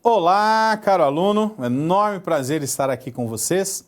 Olá, caro aluno, é um enorme prazer estar aqui com vocês.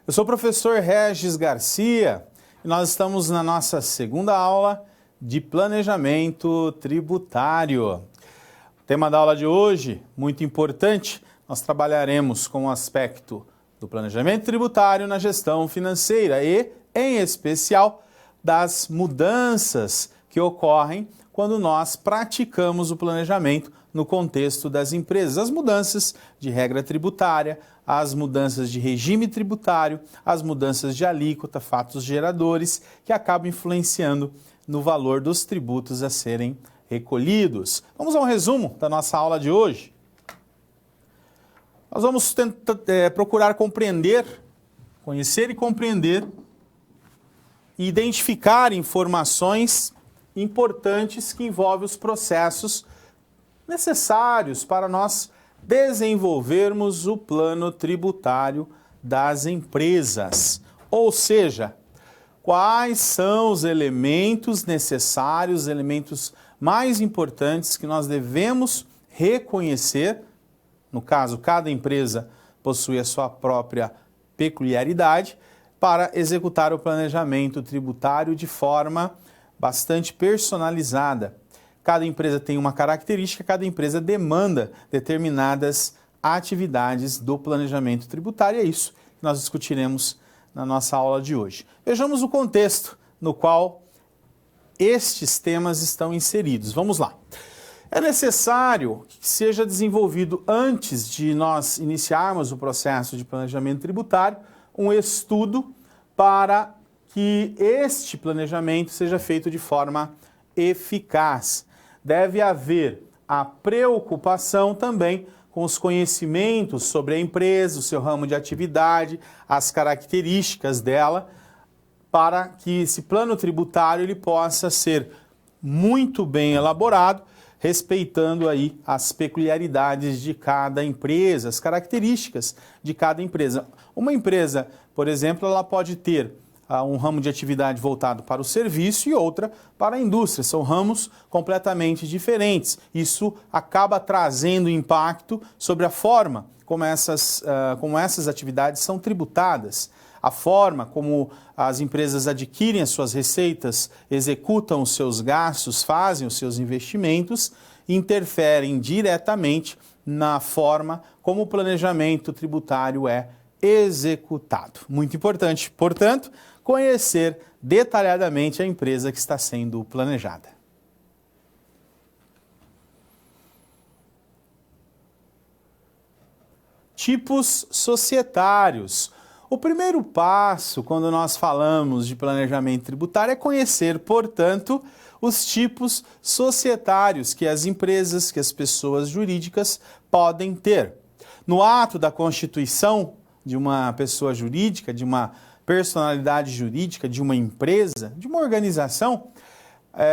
Eu sou o professor Regis Garcia e nós estamos na nossa segunda aula de planejamento tributário. O tema da aula de hoje, muito importante, nós trabalharemos com o aspecto do planejamento tributário na gestão financeira e, em especial, das mudanças que ocorrem quando nós praticamos o planejamento no contexto das empresas. As mudanças de regra tributária, as mudanças de regime tributário, as mudanças de alíquota, fatos geradores, que acabam influenciando no valor dos tributos a serem recolhidos. Vamos a um resumo da nossa aula de hoje. Nós vamos procurar conhecer e compreender e identificar informações importantes que envolvem os processos necessários para nós desenvolvermos o plano tributário das empresas. Ou seja, quais são os elementos necessários, os elementos mais importantes que nós devemos reconhecer. No caso, cada empresa possui a sua própria peculiaridade para executar o planejamento tributário de forma bastante personalizada. Cada empresa tem uma característica, cada empresa demanda determinadas atividades do planejamento tributário. É isso que nós discutiremos na nossa aula de hoje. Vejamos o contexto no qual estes temas estão inseridos. Vamos lá. É necessário que seja desenvolvido, antes de nós iniciarmos o processo de planejamento tributário, um estudo para que este planejamento seja feito de forma eficaz. Deve haver a preocupação também com os conhecimentos sobre a empresa, o seu ramo de atividade, as características dela, para que esse plano tributário ele possa ser muito bem elaborado, respeitando aí as peculiaridades de cada empresa, as características de cada empresa. Uma empresa, por exemplo, ela pode ter um ramo de atividade voltado para o serviço e outra para a indústria. São ramos completamente diferentes. Isso acaba trazendo impacto sobre a forma como essas atividades são tributadas, a forma como as empresas adquirem as suas receitas, executam os seus gastos, fazem os seus investimentos, interferem diretamente na forma como o planejamento tributário é executado. Muito importante, portanto, conhecer detalhadamente a empresa que está sendo planejada. Tipos societários. O primeiro passo, quando nós falamos de planejamento tributário, é conhecer, portanto, os tipos societários que as empresas, que as pessoas jurídicas podem ter. No ato da constituição de uma pessoa jurídica, de uma personalidade jurídica, de uma empresa, de uma organização,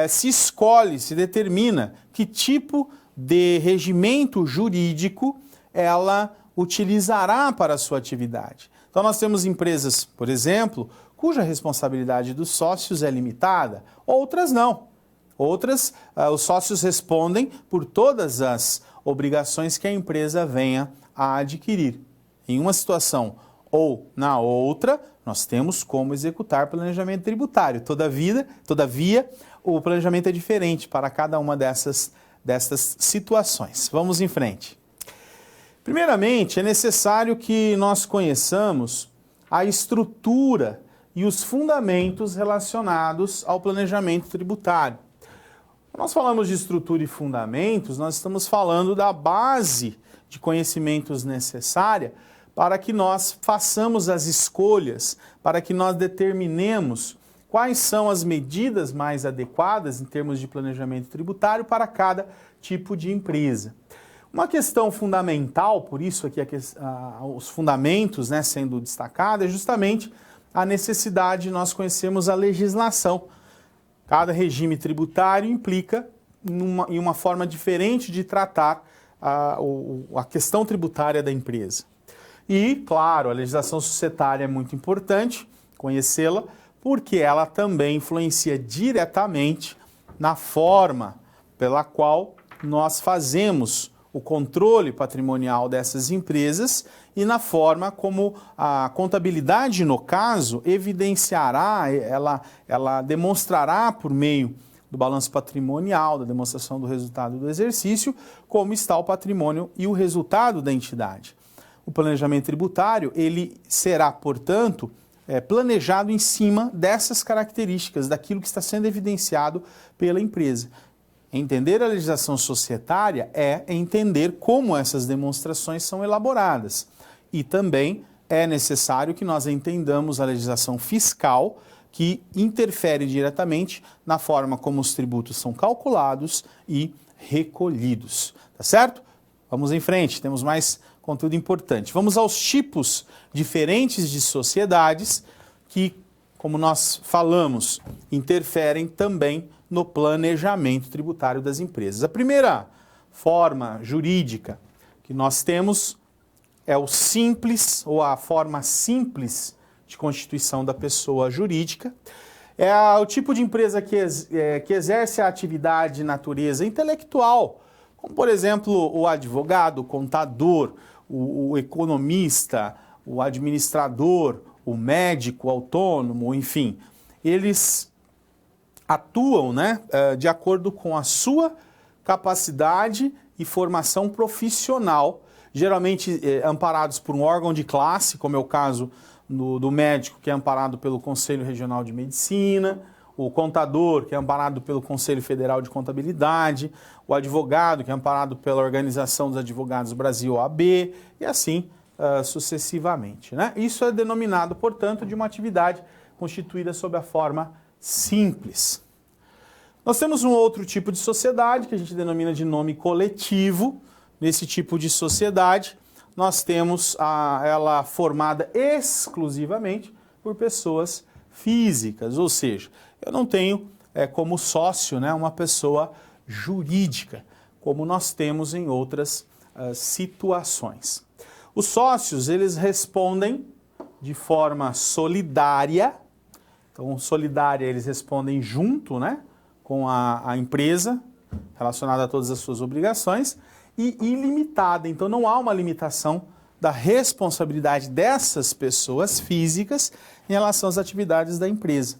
se escolhe, se determina que tipo de regimento jurídico ela utilizará para a sua atividade. Então nós temos empresas, por exemplo, cuja responsabilidade dos sócios é limitada, outras não. Outras, os sócios respondem por todas as obrigações que a empresa venha a adquirir. Em uma situação ou na outra, nós temos como executar planejamento tributário. Todavia, o planejamento é diferente para cada uma destas situações. Vamos em frente. Primeiramente, é necessário que nós conheçamos a estrutura e os fundamentos relacionados ao planejamento tributário. Quando nós falamos de estrutura e fundamentos, nós estamos falando da base de conhecimentos necessária para que nós façamos as escolhas, para que nós determinemos quais são as medidas mais adequadas em termos de planejamento tributário para cada tipo de empresa. Uma questão fundamental, por isso aqui os fundamentos sendo destacados, é justamente a necessidade de nós conhecermos a legislação. Cada regime tributário implica em uma forma diferente de tratar a questão tributária da empresa. E, claro, a legislação societária é muito importante conhecê-la, porque ela também influencia diretamente na forma pela qual nós fazemos o controle patrimonial dessas empresas e na forma como a contabilidade, no caso, evidenciará, ela demonstrará por meio do balanço patrimonial, da demonstração do resultado do exercício, como está o patrimônio e o resultado da entidade. O planejamento tributário, ele será, portanto, planejado em cima dessas características, daquilo que está sendo evidenciado pela empresa. Entender a legislação societária é entender como essas demonstrações são elaboradas. E também é necessário que nós entendamos a legislação fiscal, que interfere diretamente na forma como os tributos são calculados e recolhidos. Tá certo? Vamos em frente, temos mais conteúdo importante. Vamos aos tipos diferentes de sociedades que, como nós falamos, interferem também no planejamento tributário das empresas. A primeira forma jurídica que nós temos é o simples, ou a forma simples de constituição da pessoa jurídica. É o tipo de empresa que exerce a atividade de natureza intelectual, como, por exemplo, o advogado, o contador, o economista, o administrador, o médico autônomo, enfim. Eles atuam, de acordo com a sua capacidade e formação profissional, geralmente amparados por um órgão de classe, como é o caso do médico, que é amparado pelo Conselho Regional de Medicina, o contador, que é amparado pelo Conselho Federal de Contabilidade, o advogado, que é amparado pela Organização dos Advogados do Brasil, OAB, e assim sucessivamente. Isso é denominado, portanto, de uma atividade constituída sob a forma simples. Nós temos um outro tipo de sociedade, que a gente denomina de nome coletivo. Nesse tipo de sociedade, nós temos ela formada exclusivamente por pessoas físicas, ou seja, eu não tenho como sócio uma pessoa jurídica, como nós temos em outras situações. Os sócios, eles respondem de forma solidária. Então, solidária, eles respondem junto, com a empresa, relacionada a todas as suas obrigações, e ilimitada. Então, não há uma limitação da responsabilidade dessas pessoas físicas em relação às atividades da empresa.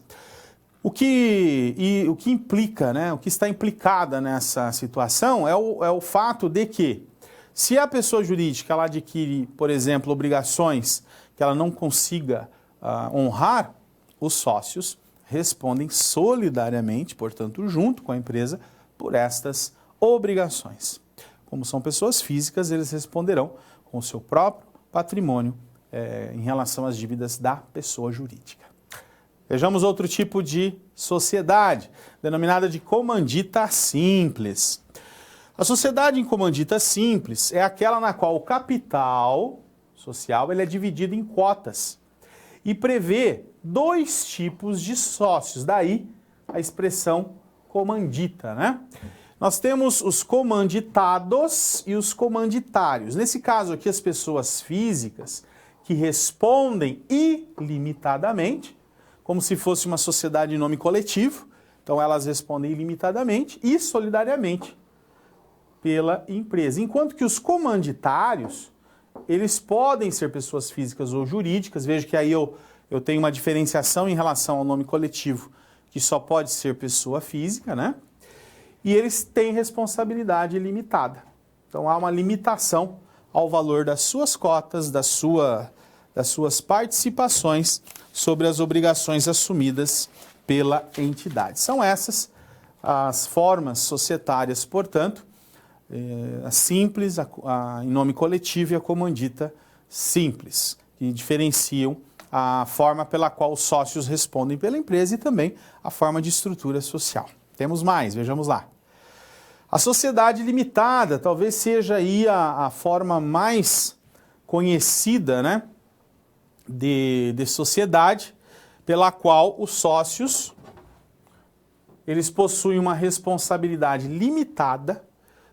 O que implica, o que está implicada nessa situação é o fato de que, se a pessoa jurídica ela adquire, por exemplo, obrigações que ela não consiga honrar, os sócios respondem solidariamente, portanto, junto com a empresa, por estas obrigações. Como são pessoas físicas, eles responderão com o seu próprio patrimônio em relação às dívidas da pessoa jurídica. Vejamos outro tipo de sociedade, denominada de comandita simples. A sociedade em comandita simples é aquela na qual o capital social ele é dividido em cotas e prevê dois tipos de sócios, daí a expressão comandita, Nós temos os comanditados e os comanditários. Nesse caso aqui, as pessoas físicas que respondem ilimitadamente, como se fosse uma sociedade em nome coletivo, então elas respondem ilimitadamente e solidariamente pela empresa. Enquanto que os comanditários, eles podem ser pessoas físicas ou jurídicas. Veja que aí eu tenho uma diferenciação em relação ao nome coletivo, que só pode ser pessoa física, E eles têm responsabilidade limitada. Então há uma limitação ao valor das suas cotas, das suas participações sobre as obrigações assumidas pela entidade. São essas as formas societárias, portanto, a simples, em nome coletivo, e a comandita simples, que diferenciam a forma pela qual os sócios respondem pela empresa e também a forma de estrutura social. Temos mais, vejamos lá. A sociedade limitada talvez seja aí a forma mais conhecida, de sociedade, pela qual os sócios eles possuem uma responsabilidade limitada.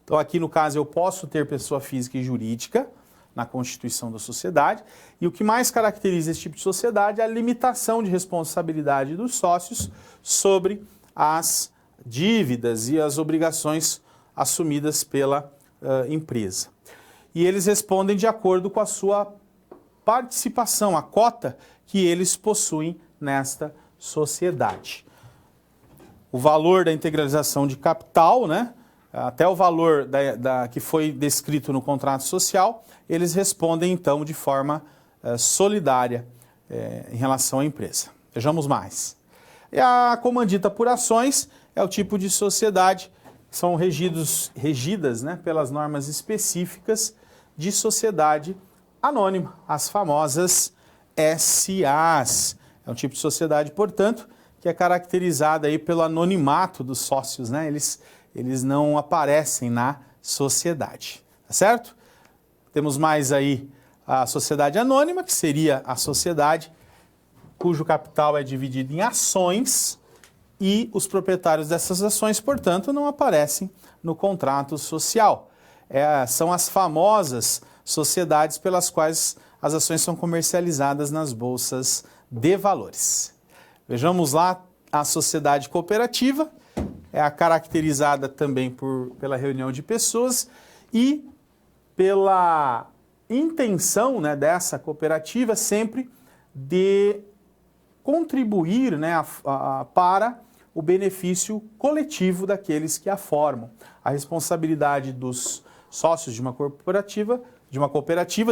Então aqui no caso eu posso ter pessoa física e jurídica na constituição da sociedade, e o que mais caracteriza esse tipo de sociedade é a limitação de responsabilidade dos sócios sobre as dívidas e as obrigações assumidas pela empresa. E eles respondem de acordo com a sua participação, a cota que eles possuem nesta sociedade. O valor da integralização de capital, né, até o valor que foi descrito no contrato social, eles respondem então de forma solidária em relação à empresa. Vejamos mais. E a comandita por ações é o tipo de sociedade que são regidas, né, pelas normas específicas de sociedade anônima, as famosas SAs. É um tipo de sociedade, portanto, que é caracterizada aí pelo anonimato dos sócios, né? Eles não aparecem na sociedade, tá certo? Temos mais aí a sociedade anônima, que seria a sociedade cujo capital é dividido em ações e os proprietários dessas ações, portanto, não aparecem no contrato social. São as famosas sociedades pelas quais as ações são comercializadas nas bolsas de valores. Vejamos lá a sociedade cooperativa, é caracterizada também pela reunião de pessoas e pela intenção, né, dessa cooperativa sempre de contribuir, né, para o benefício coletivo daqueles que a formam. A responsabilidade dos sócios de uma cooperativa,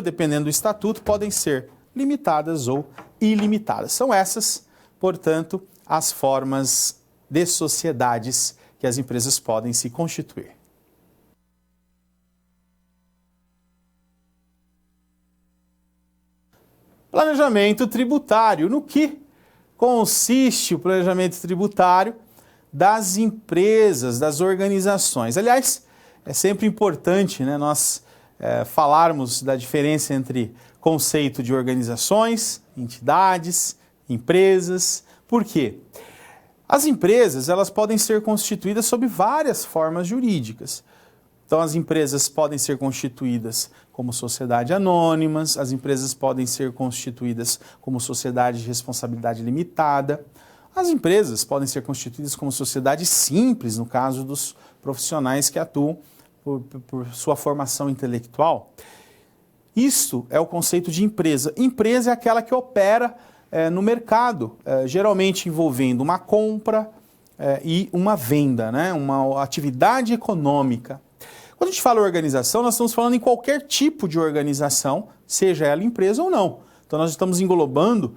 dependendo do estatuto, podem ser limitadas ou ilimitadas. São essas, portanto, as formas de sociedades que as empresas podem se constituir. Planejamento tributário. No que consiste o planejamento tributário das empresas, das organizações? Aliás, é sempre importante, né, nós falarmos da diferença entre conceito de organizações, entidades, empresas. Por quê? As empresas, elas podem ser constituídas sob várias formas jurídicas. Então, as empresas podem ser constituídas como sociedade anônimas, as empresas podem ser constituídas como sociedade de responsabilidade limitada, as empresas podem ser constituídas como sociedade simples, no caso dos profissionais que atuam por sua formação intelectual. Isso é o conceito de empresa. Empresa é aquela que opera no mercado, geralmente envolvendo uma compra e uma venda, né? Uma atividade econômica. Quando a gente fala organização, nós estamos falando em qualquer tipo de organização, seja ela empresa ou não. Então nós estamos englobando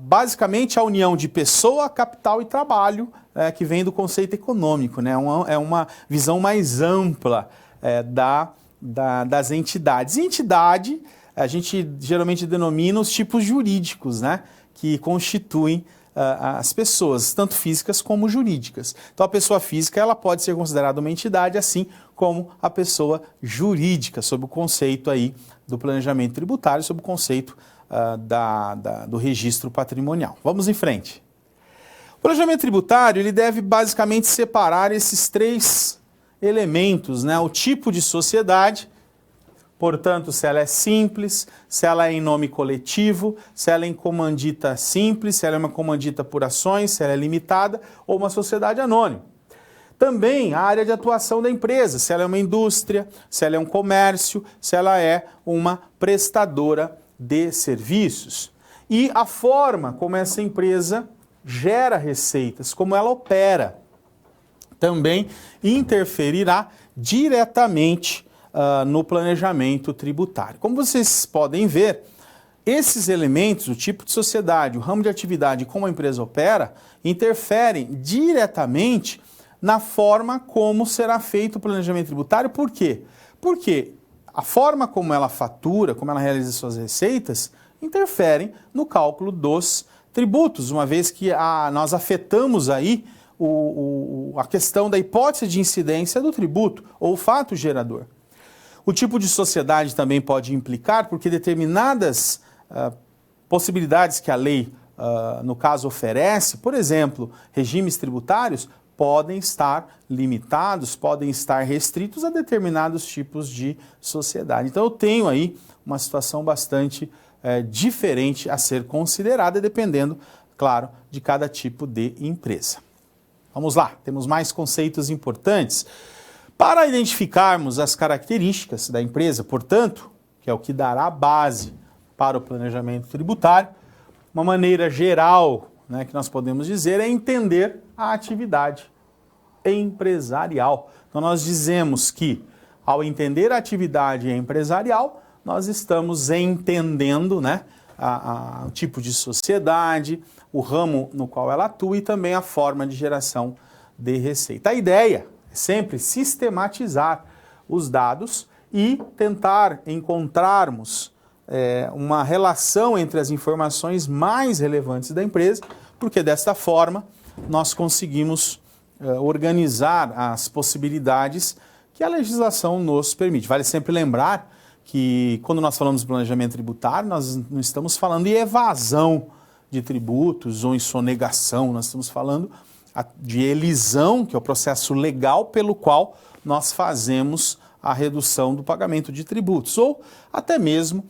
basicamente a união de pessoa, capital e trabalho, que vem do conceito econômico, né? É uma visão mais ampla das entidades. E entidade, a gente geralmente denomina os tipos jurídicos, né, que constituem as pessoas, tanto físicas como jurídicas. Então a pessoa física ela pode ser considerada uma entidade, assim como a pessoa jurídica, sob o conceito aí do planejamento tributário, sob o conceito do registro patrimonial. Vamos em frente. O planejamento tributário ele deve basicamente separar esses três elementos, né? O tipo de sociedade, portanto, se ela é simples, se ela é em nome coletivo, se ela é em comandita simples, se ela é uma comandita por ações, se ela é limitada ou uma sociedade anônima. Também a área de atuação da empresa, se ela é uma indústria, se ela é um comércio, se ela é uma prestadora de serviços. E a forma como essa empresa gera receitas, como ela opera, também interferirá diretamente no planejamento tributário. Como vocês podem ver, esses elementos, o tipo de sociedade, o ramo de atividade e como a empresa opera, interferem diretamente na forma como será feito o planejamento tributário. Por quê? Porque a forma como ela fatura, como ela realiza suas receitas, interferem no cálculo dos tributos, uma vez que nós afetamos aí a questão da hipótese de incidência do tributo ou fato gerador. O tipo de sociedade também pode implicar, porque determinadas possibilidades que a lei, no caso, oferece, por exemplo, regimes tributários, podem estar limitados, podem estar restritos a determinados tipos de sociedade. Então eu tenho aí uma situação bastante diferente a ser considerada, dependendo, claro, de cada tipo de empresa. Vamos lá, temos mais conceitos importantes. Para identificarmos as características da empresa, portanto, que é o que dará a base para o planejamento tributário, uma maneira geral, né, que nós podemos dizer é entender a atividade empresarial. Então nós dizemos que ao entender a atividade empresarial, nós estamos entendendo, né, o tipo de sociedade, o ramo no qual ela atua e também a forma de geração de receita. A ideia é sempre sistematizar os dados e tentar encontrarmos uma relação entre as informações mais relevantes da empresa, porque desta forma nós conseguimos organizar as possibilidades que a legislação nos permite. Vale sempre lembrar que quando nós falamos de planejamento tributário, nós não estamos falando em evasão de tributos ou em sonegação, nós estamos falando de elisão, que é o processo legal pelo qual nós fazemos a redução do pagamento de tributos, ou até mesmo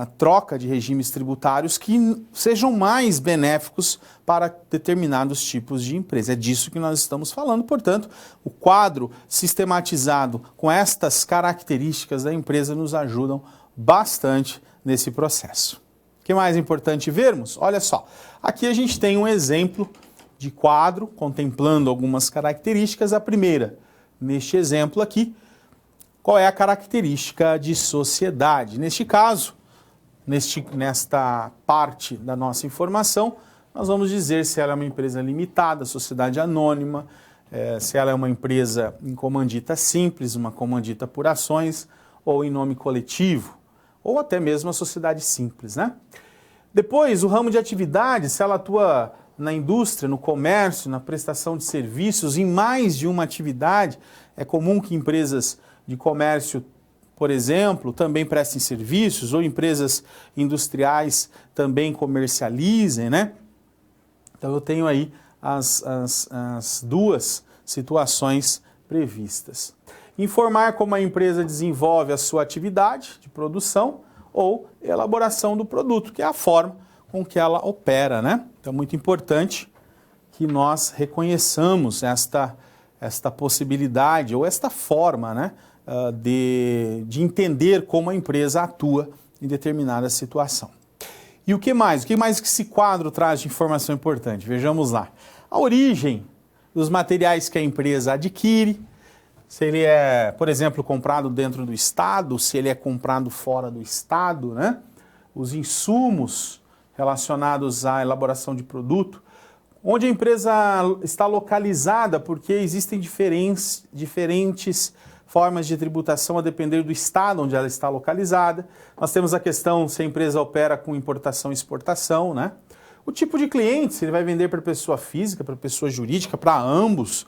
a troca de regimes tributários que sejam mais benéficos para determinados tipos de empresa. É disso que nós estamos falando, portanto, o quadro sistematizado com estas características da empresa nos ajudam bastante nesse processo. O que mais é importante vermos? Olha só, aqui a gente tem um exemplo de quadro contemplando algumas características. A primeira, neste exemplo aqui, qual é a característica de sociedade? Neste caso, nesta parte da nossa informação, nós vamos dizer se ela é uma empresa limitada, sociedade anônima, se ela é uma empresa em comandita simples, uma comandita por ações, ou em nome coletivo, ou até mesmo a sociedade simples, né? Depois, o ramo de atividade, se ela atua na indústria, no comércio, na prestação de serviços, em mais de uma atividade. É comum que empresas de comércio, por exemplo, também prestem serviços, ou empresas industriais também comercializem, né? Então eu tenho aí as duas situações previstas. Informar como a empresa desenvolve a sua atividade de produção ou elaboração do produto, que é a forma com que ela opera, né? Então é muito importante que nós reconheçamos esta possibilidade ou esta forma, né, de entender como a empresa atua em determinada situação. E o que mais? O que mais que esse quadro traz de informação importante? Vejamos lá. A origem dos materiais que a empresa adquire, se ele é, por exemplo, comprado dentro do estado, se ele é comprado fora do estado, né? Os insumos relacionados à elaboração de produto, onde a empresa está localizada, porque existem diferentes formas de tributação a depender do estado onde ela está localizada. Nós temos a questão se a empresa opera com importação e exportação, né? O tipo de cliente, se ele vai vender para pessoa física, para pessoa jurídica, para ambos,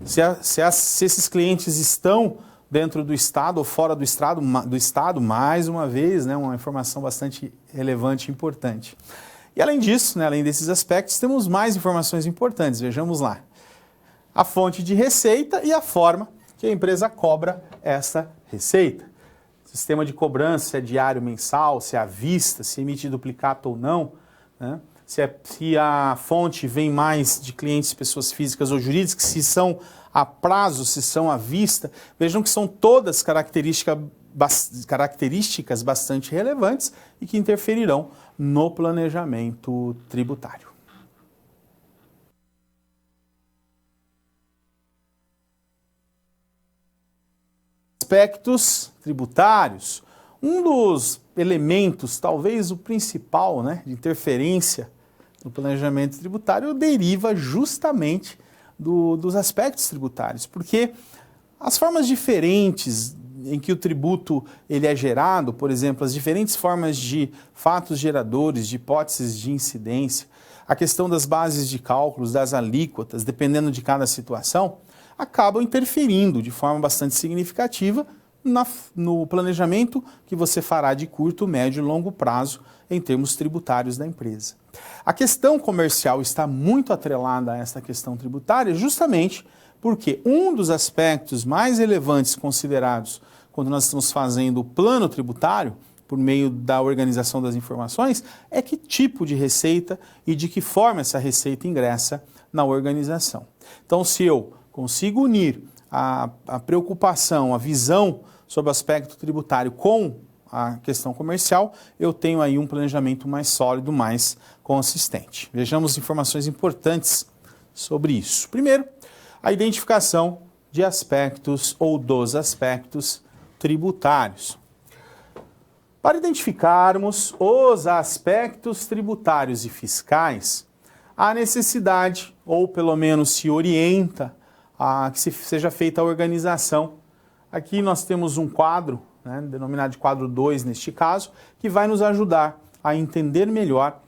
se esses clientes estão dentro do estado ou fora do estado, mais uma vez, né, uma informação bastante relevante e importante. E além disso, né, além desses aspectos, temos mais informações importantes. Vejamos lá. A fonte de receita e a forma que a empresa cobra essa receita. Sistema de cobrança, se é diário, mensal, se é à vista, se emite duplicata ou não, né? Se a fonte vem mais de clientes, pessoas físicas ou jurídicas, se são a prazo, se são à vista. Vejam que são todas características bastante relevantes e que interferirão no planejamento tributário. Aspectos tributários. Um dos elementos, talvez o principal, né, de interferência no planejamento tributário deriva justamente dos aspectos tributários, porque as formas diferentes em que o tributo ele é gerado, por exemplo, as diferentes formas de fatos geradores, de hipóteses de incidência, a questão das bases de cálculos, das alíquotas, dependendo de cada situação, acabam interferindo de forma bastante significativa no planejamento que você fará de curto, médio e longo prazo em termos tributários da empresa. A questão comercial está muito atrelada a esta questão tributária justamente porque um dos aspectos mais relevantes considerados quando nós estamos fazendo o plano tributário, por meio da organização das informações, é que tipo de receita e de que forma essa receita ingressa na organização. Então, se eu consigo unir a preocupação, a visão sobre o aspecto tributário com a questão comercial, eu tenho aí um planejamento mais sólido, mais consistente. Vejamos informações importantes sobre isso. Primeiro, a identificação de aspectos ou dos aspectos tributários. Para identificarmos os aspectos tributários e fiscais, há necessidade, ou pelo menos se orienta, a que seja feita a organização. Aqui nós temos um quadro, denominado de quadro 2 neste caso, que vai nos ajudar a entender melhor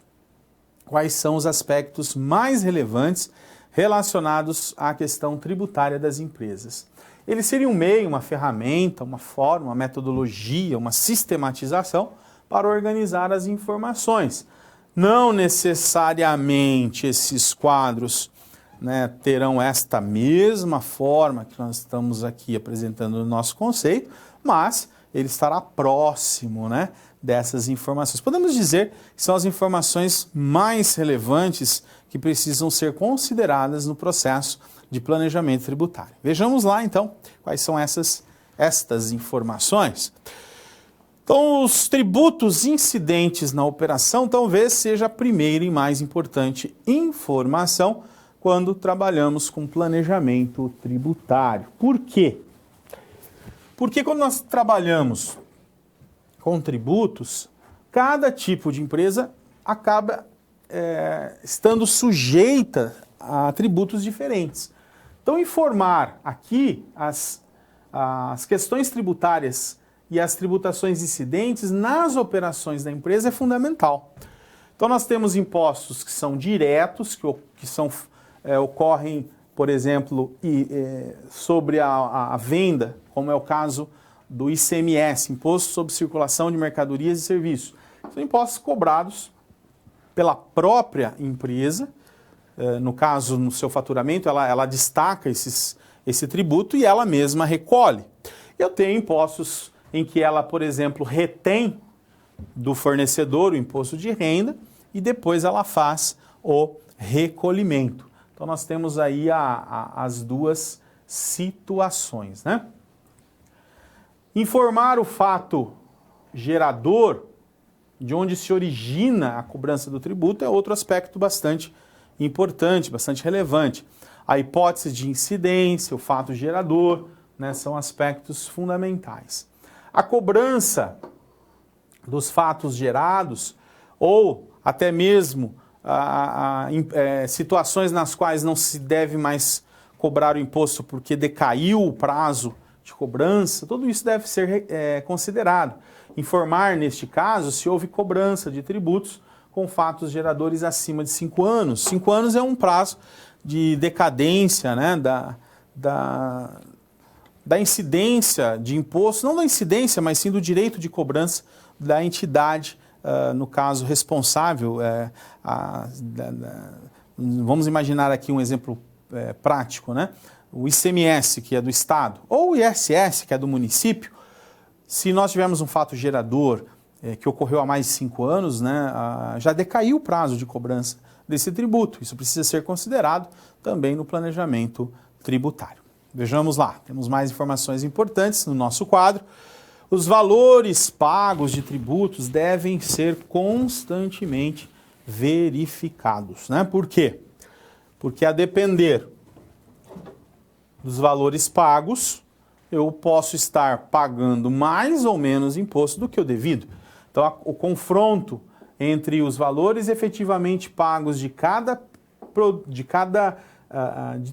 quais são os aspectos mais relevantes relacionados à questão tributária das empresas. Ele seria um meio, uma ferramenta, uma forma, uma metodologia, uma sistematização para organizar as informações. Não necessariamente esses quadros terão esta mesma forma que nós estamos aqui apresentando no nosso conceito, mas ele estará próximo dessas informações. Podemos dizer que são as informações mais relevantes que precisam ser consideradas no processo de planejamento tributário. Vejamos lá, então, quais são estas informações. Então, os tributos incidentes na operação talvez seja a primeira e mais importante informação quando trabalhamos com planejamento tributário. Por quê? Porque quando nós trabalhamos com tributos, cada tipo de empresa acaba estando sujeita a tributos diferentes. Então, informar aqui as questões tributárias e as tributações incidentes nas operações da empresa é fundamental. Então, nós temos impostos que são diretos, ocorrem, por exemplo, sobre a venda, como é o caso do ICMS, Imposto sobre Circulação de Mercadorias e Serviços. São impostos cobrados pela própria empresa, no caso, no seu faturamento, ela destaca esse tributo e ela mesma recolhe. Eu tenho impostos em que ela, por exemplo, retém do fornecedor o imposto de renda e depois ela faz o recolhimento. Então, nós temos aí as duas situações, Informar o fato gerador, de onde se origina a cobrança do tributo, é outro aspecto bastante importante, bastante relevante. A hipótese de incidência, o fato gerador, são aspectos fundamentais. A cobrança dos fatos gerados, ou até mesmo situações nas quais não se deve mais cobrar o imposto porque decaiu o prazo de cobrança, tudo isso deve ser considerado. Informar, neste caso, se houve cobrança de tributos com fatos geradores acima de 5 anos. 5 anos é um prazo de decadência da incidência de imposto, não da incidência, mas sim do direito de cobrança da entidade, no caso, responsável. Vamos imaginar aqui um exemplo prático, O ICMS, que é do Estado, ou o ISS, que é do município. Se nós tivermos um fato gerador que ocorreu há mais de 5 anos, já decaiu o prazo de cobrança desse tributo. Isso precisa ser considerado também no planejamento tributário. Vejamos lá, temos mais informações importantes no nosso quadro. Os valores pagos de tributos devem ser constantemente verificados. Por quê? Porque a depender dos valores pagos, eu posso estar pagando mais ou menos imposto do que o devido. Então, o confronto entre os valores efetivamente pagos de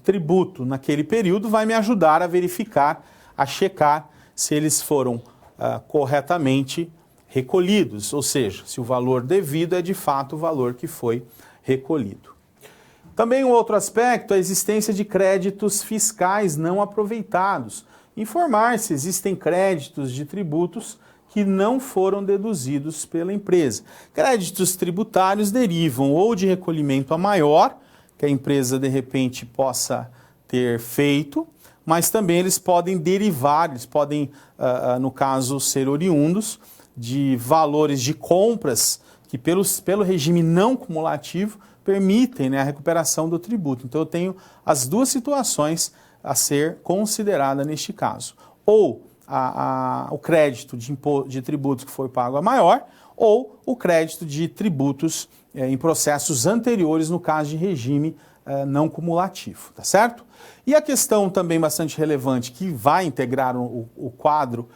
tributo naquele período vai me ajudar a verificar, a checar se eles foram corretamente recolhidos, ou seja, se o valor devido é de fato o valor que foi recolhido. Também um outro aspecto é a existência de créditos fiscais não aproveitados. Informar se existem créditos de tributos que não foram deduzidos pela empresa. Créditos tributários derivam ou de recolhimento a maior, que a empresa de repente possa ter feito, mas também eles podem derivar, eles podem, no caso, ser oriundos de valores de compras que pelo regime não cumulativo permitem a recuperação do tributo. Então eu tenho as duas situações a ser considerada neste caso. Ou o crédito de tributos que foi pago a maior, ou o crédito de tributos em processos anteriores, no caso de regime não cumulativo, tá certo? E a questão também bastante relevante que vai integrar o quadro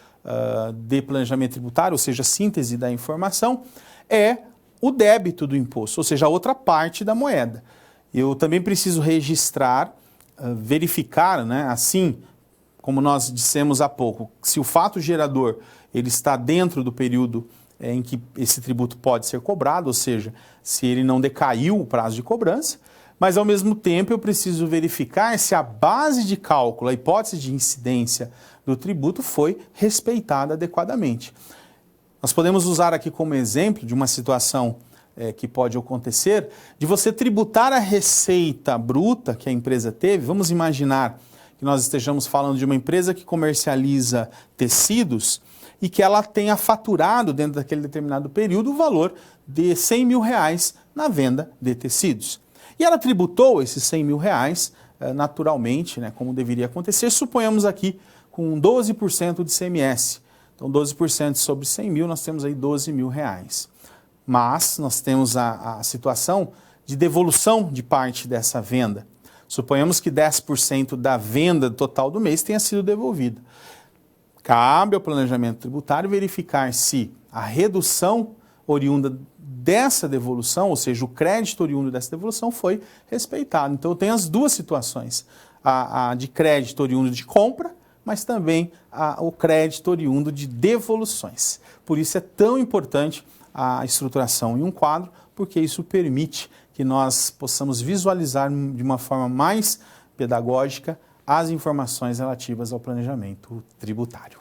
de planejamento tributário, ou seja, a síntese da informação, é o débito do imposto, ou seja, a outra parte da moeda. Eu também preciso registrar, verificar, né, assim como nós dissemos há pouco, se o fato gerador ele está dentro do período em que esse tributo pode ser cobrado, ou seja, se ele não decaiu o prazo de cobrança, mas ao mesmo tempo eu preciso verificar se a base de cálculo, a hipótese de incidência do tributo foi respeitada adequadamente. Nós podemos usar aqui como exemplo de uma situação que pode acontecer, de você tributar a receita bruta que a empresa teve. Vamos imaginar que nós estejamos falando de uma empresa que comercializa tecidos e que ela tenha faturado dentro daquele determinado período o valor de 100 mil reais na venda de tecidos. E ela tributou esses 100 mil reais naturalmente, né, como deveria acontecer, suponhamos aqui com 12% de ICMS. Então 12% sobre 100 mil, nós temos aí 12 mil reais. Mas nós temos a situação de devolução de parte dessa venda. Suponhamos que 10% da venda total do mês tenha sido devolvida. Cabe ao planejamento tributário verificar se a redução oriunda dessa devolução, ou seja, o crédito oriundo dessa devolução foi respeitado. Então eu tenho as duas situações, a de crédito oriundo de compra, mas também o crédito oriundo de devoluções. Por isso é tão importante a estruturação em um quadro, porque isso permite que nós possamos visualizar de uma forma mais pedagógica as informações relativas ao planejamento tributário.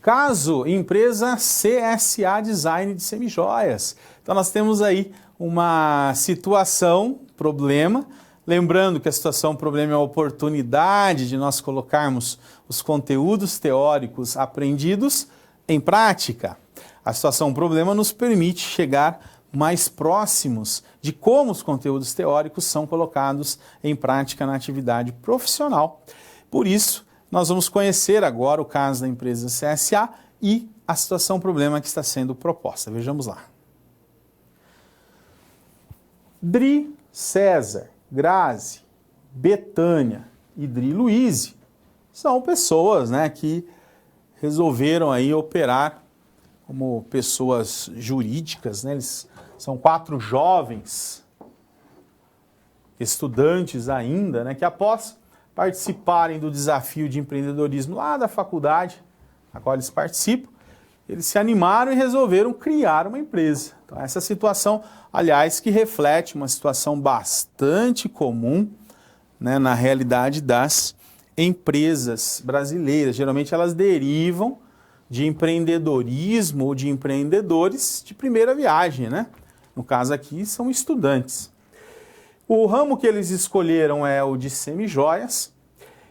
Caso empresa CSA Design de Semijoias. Então nós temos aí uma situação, problema. Lembrando que a situação problema é a oportunidade de nós colocarmos os conteúdos teóricos aprendidos em prática. A situação problema nos permite chegar mais próximos de como os conteúdos teóricos são colocados em prática na atividade profissional. Por isso, nós vamos conhecer agora o caso da empresa CSA e a situação problema que está sendo proposta. Vejamos lá. Dri César, Grazi, Betânia e Dri Luize são pessoas, né, que resolveram aí operar como pessoas jurídicas, né? Eles são 4 jovens, estudantes ainda, né, que após participarem do desafio de empreendedorismo lá da faculdade, a qual eles participam, eles se animaram e resolveram criar uma empresa. Então, essa situação, aliás, que reflete uma situação bastante comum, né, na realidade das empresas brasileiras. Geralmente elas derivam de empreendedorismo ou de empreendedores de primeira viagem, né? No caso aqui, são estudantes. O ramo que eles escolheram é o de semijoias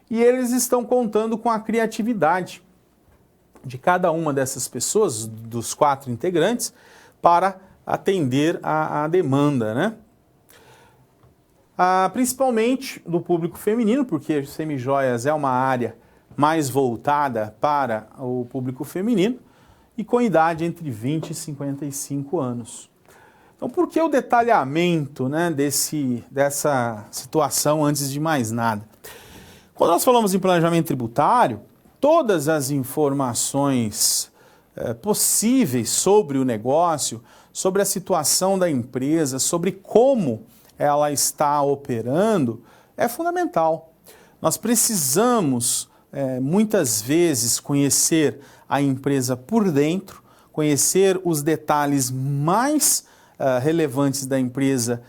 e eles estão contando com a criatividade de cada uma dessas pessoas, dos 4 integrantes, para atender a demanda, né? Principalmente do público feminino, porque semijoias é uma área mais voltada para o público feminino e com idade entre 20 e 55 anos. Então, por que o detalhamento, né, dessa situação antes de mais nada? Quando nós falamos em planejamento tributário, todas as informações possíveis sobre o negócio, sobre a situação da empresa, sobre como ela está operando, é fundamental. Nós precisamos, muitas vezes, conhecer a empresa por dentro, conhecer os detalhes mais relevantes da empresa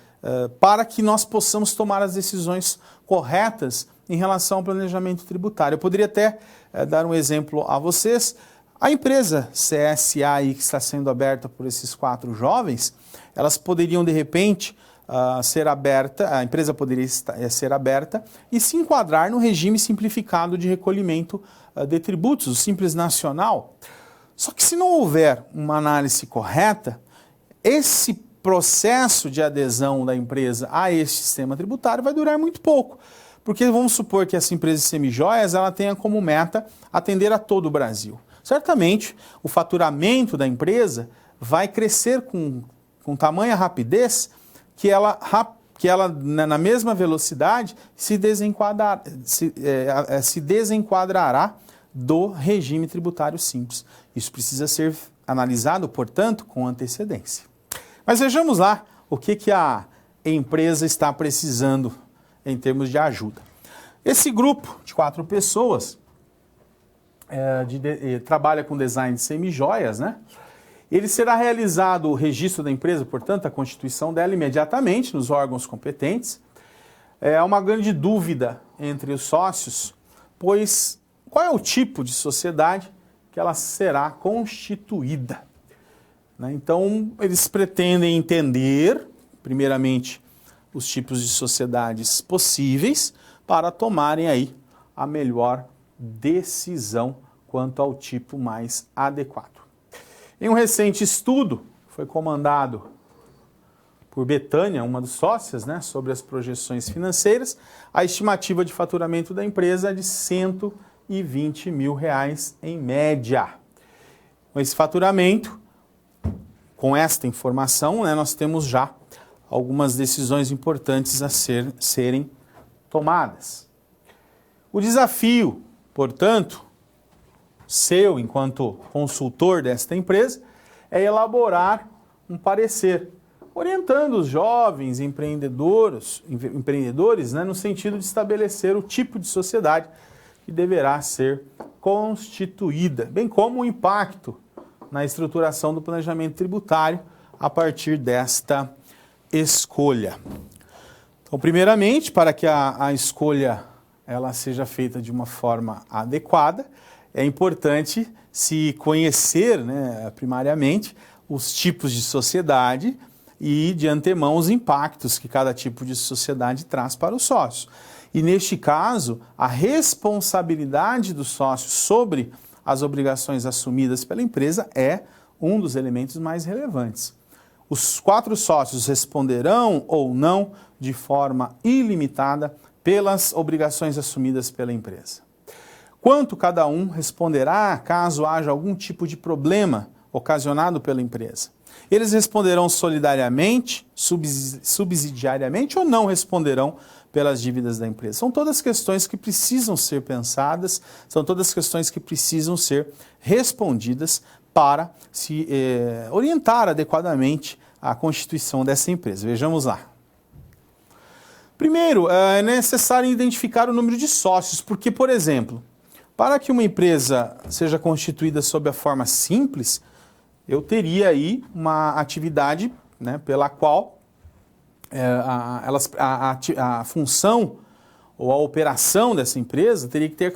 para que nós possamos tomar as decisões corretas em relação ao planejamento tributário. Eu poderia até dar um exemplo a vocês. A empresa CSA aí, que está sendo aberta por esses 4 jovens, elas poderiam, de repente, ser aberta, a empresa poderia ser aberta e se enquadrar no regime simplificado de recolhimento de tributos, o Simples Nacional. Só que se não houver uma análise correta, esse processo de adesão da empresa a este sistema tributário vai durar muito pouco. Porque vamos supor que essa empresa de semijoias ela tenha como meta atender a todo o Brasil. Certamente, o faturamento da empresa vai crescer com tamanha rapidez que ela na mesma velocidade, se desenquadrará do regime tributário simples. Isso precisa ser analisado, portanto, com antecedência. Mas vejamos lá o que a empresa está precisando em termos de ajuda. Esse grupo de 4 pessoas trabalha com design de semijoias, né? Ele será realizado o registro da empresa, portanto, a constituição dela imediatamente nos órgãos competentes. Há uma grande dúvida entre os sócios, pois qual é o tipo de sociedade que ela será constituída? Né? Então, eles pretendem entender, primeiramente, os tipos de sociedades possíveis para tomarem aí a melhor decisão quanto ao tipo mais adequado. Em um recente estudo, foi comandado por Betânia, uma das sócias, né, sobre as projeções financeiras, a estimativa de faturamento da empresa é de R$120 mil em média. Com esse faturamento, com esta informação, né, nós temos já algumas decisões importantes a serem tomadas. O desafio, portanto, seu enquanto consultor desta empresa, é elaborar um parecer, orientando os jovens empreendedores, né, no sentido de estabelecer o tipo de sociedade que deverá ser constituída, bem como o impacto na estruturação do planejamento tributário a partir desta escolha. Então, primeiramente, para que a escolha ela seja feita de uma forma adequada, é importante se conhecer, né, primariamente, os tipos de sociedade e, de antemão, os impactos que cada tipo de sociedade traz para os sócios. E, neste caso, a responsabilidade do sócio sobre as obrigações assumidas pela empresa é um dos elementos mais relevantes. Os 4 sócios responderão ou não de forma ilimitada pelas obrigações assumidas pela empresa. Quanto cada um responderá caso haja algum tipo de problema ocasionado pela empresa? Eles responderão solidariamente, subsidiariamente ou não responderão pelas dívidas da empresa? São todas questões que precisam ser pensadas, são todas questões que precisam ser respondidas para se orientar adequadamente a constituição dessa empresa. Vejamos lá. Primeiro, é necessário identificar o número de sócios, porque, por exemplo, para que uma empresa seja constituída sob a forma simples, eu teria aí uma atividade, né, pela qual a função ou a operação dessa empresa teria que ter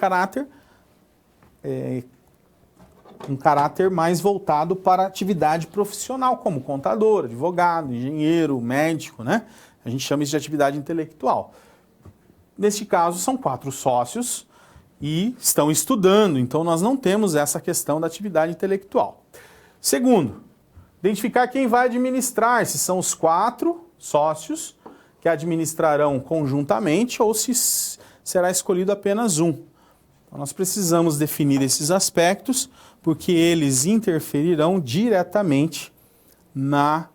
um caráter mais voltado para a atividade profissional, como contador, advogado, engenheiro, médico, né? A gente chama isso de atividade intelectual. Neste caso, são 4 sócios e estão estudando, então nós não temos essa questão da atividade intelectual. Segundo, identificar quem vai administrar, se são os 4 sócios que administrarão conjuntamente ou se será escolhido apenas um. Então, nós precisamos definir esses aspectos porque eles interferirão diretamente na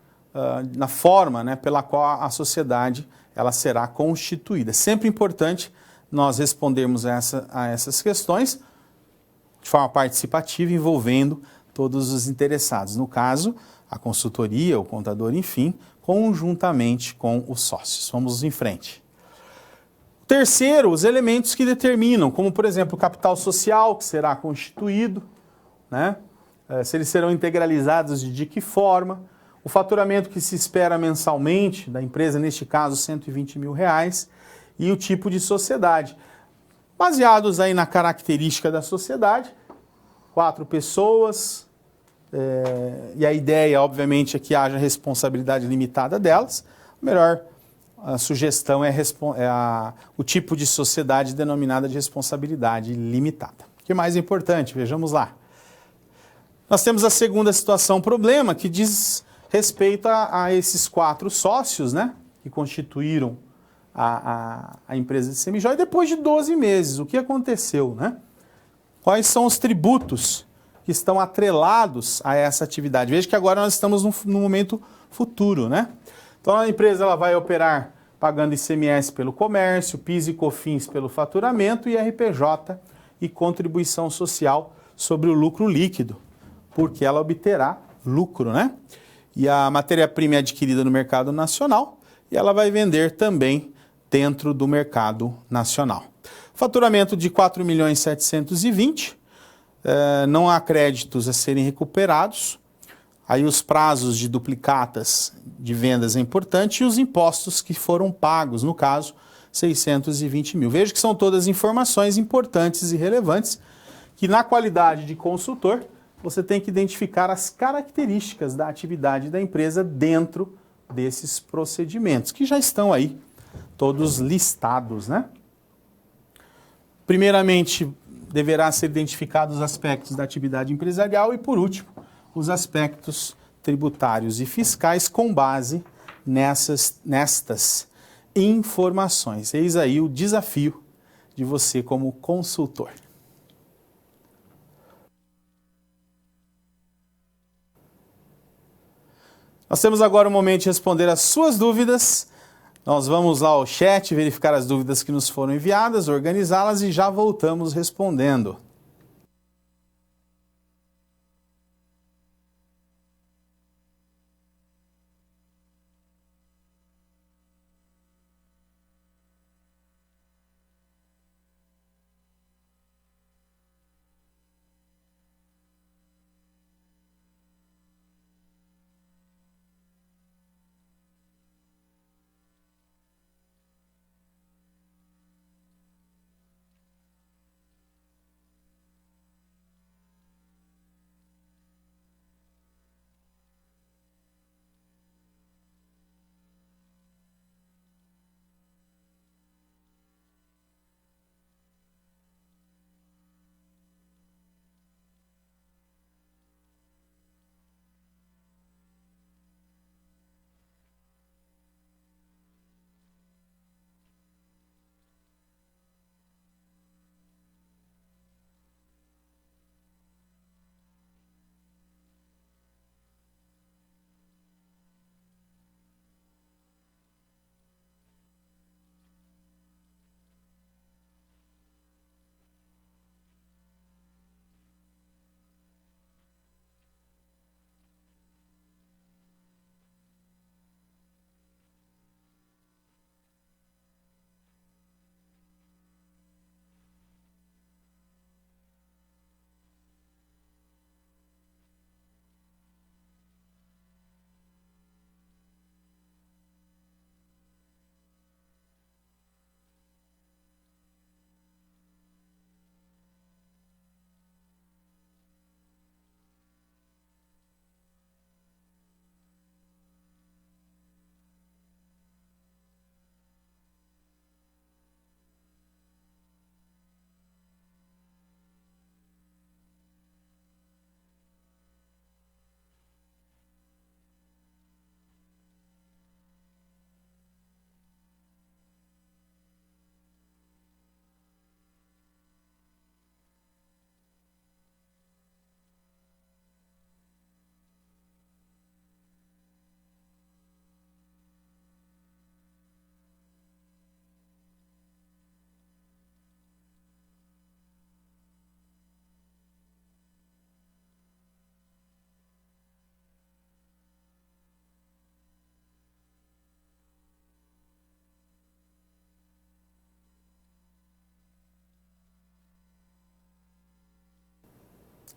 forma, né, pela qual a sociedade ela será constituída. Sempre importante nós respondermos a essas questões de forma participativa, envolvendo todos os interessados. No caso, a consultoria, o contador, enfim, conjuntamente com os sócios. Vamos em frente. Terceiro, os elementos que determinam, como, por exemplo, o capital social que será constituído, né? Se eles serão integralizados de que forma, o faturamento que se espera mensalmente da empresa, neste caso, R$120 mil, e o tipo de sociedade. Baseados aí na característica da sociedade, 4 pessoas, e a ideia, obviamente, é que haja responsabilidade limitada delas. A melhor sugestão é o tipo de sociedade denominada de responsabilidade limitada. O que mais importante? Vejamos lá. Nós temos a segunda situação, problema, que diz respeita a esses 4 sócios, né, que constituíram a empresa de semijoia, depois de 12 meses. O que aconteceu, né? Quais são os tributos que estão atrelados a essa atividade? Veja que agora nós estamos no momento futuro, né? Então a empresa ela vai operar pagando ICMS pelo comércio, PIS e COFINS pelo faturamento e RPJ e contribuição social sobre o lucro líquido, porque ela obterá lucro, né? E a matéria-prima é adquirida no mercado nacional e ela vai vender também dentro do mercado nacional. Faturamento de 4.720.000, não há créditos a serem recuperados, aí os prazos de duplicatas de vendas é importante e os impostos que foram pagos, no caso, 620.000. Veja que são todas informações importantes e relevantes que na qualidade de consultor você tem que identificar as características da atividade da empresa dentro desses procedimentos, que já estão aí todos listados, né? Primeiramente, deverá ser identificados os aspectos da atividade empresarial e, por último, os aspectos tributários e fiscais com base nestas informações. Eis aí o desafio de você como consultor. Nós temos agora o momento de responder as suas dúvidas. Nós vamos lá ao chat, verificar as dúvidas que nos foram enviadas, organizá-las e já voltamos respondendo.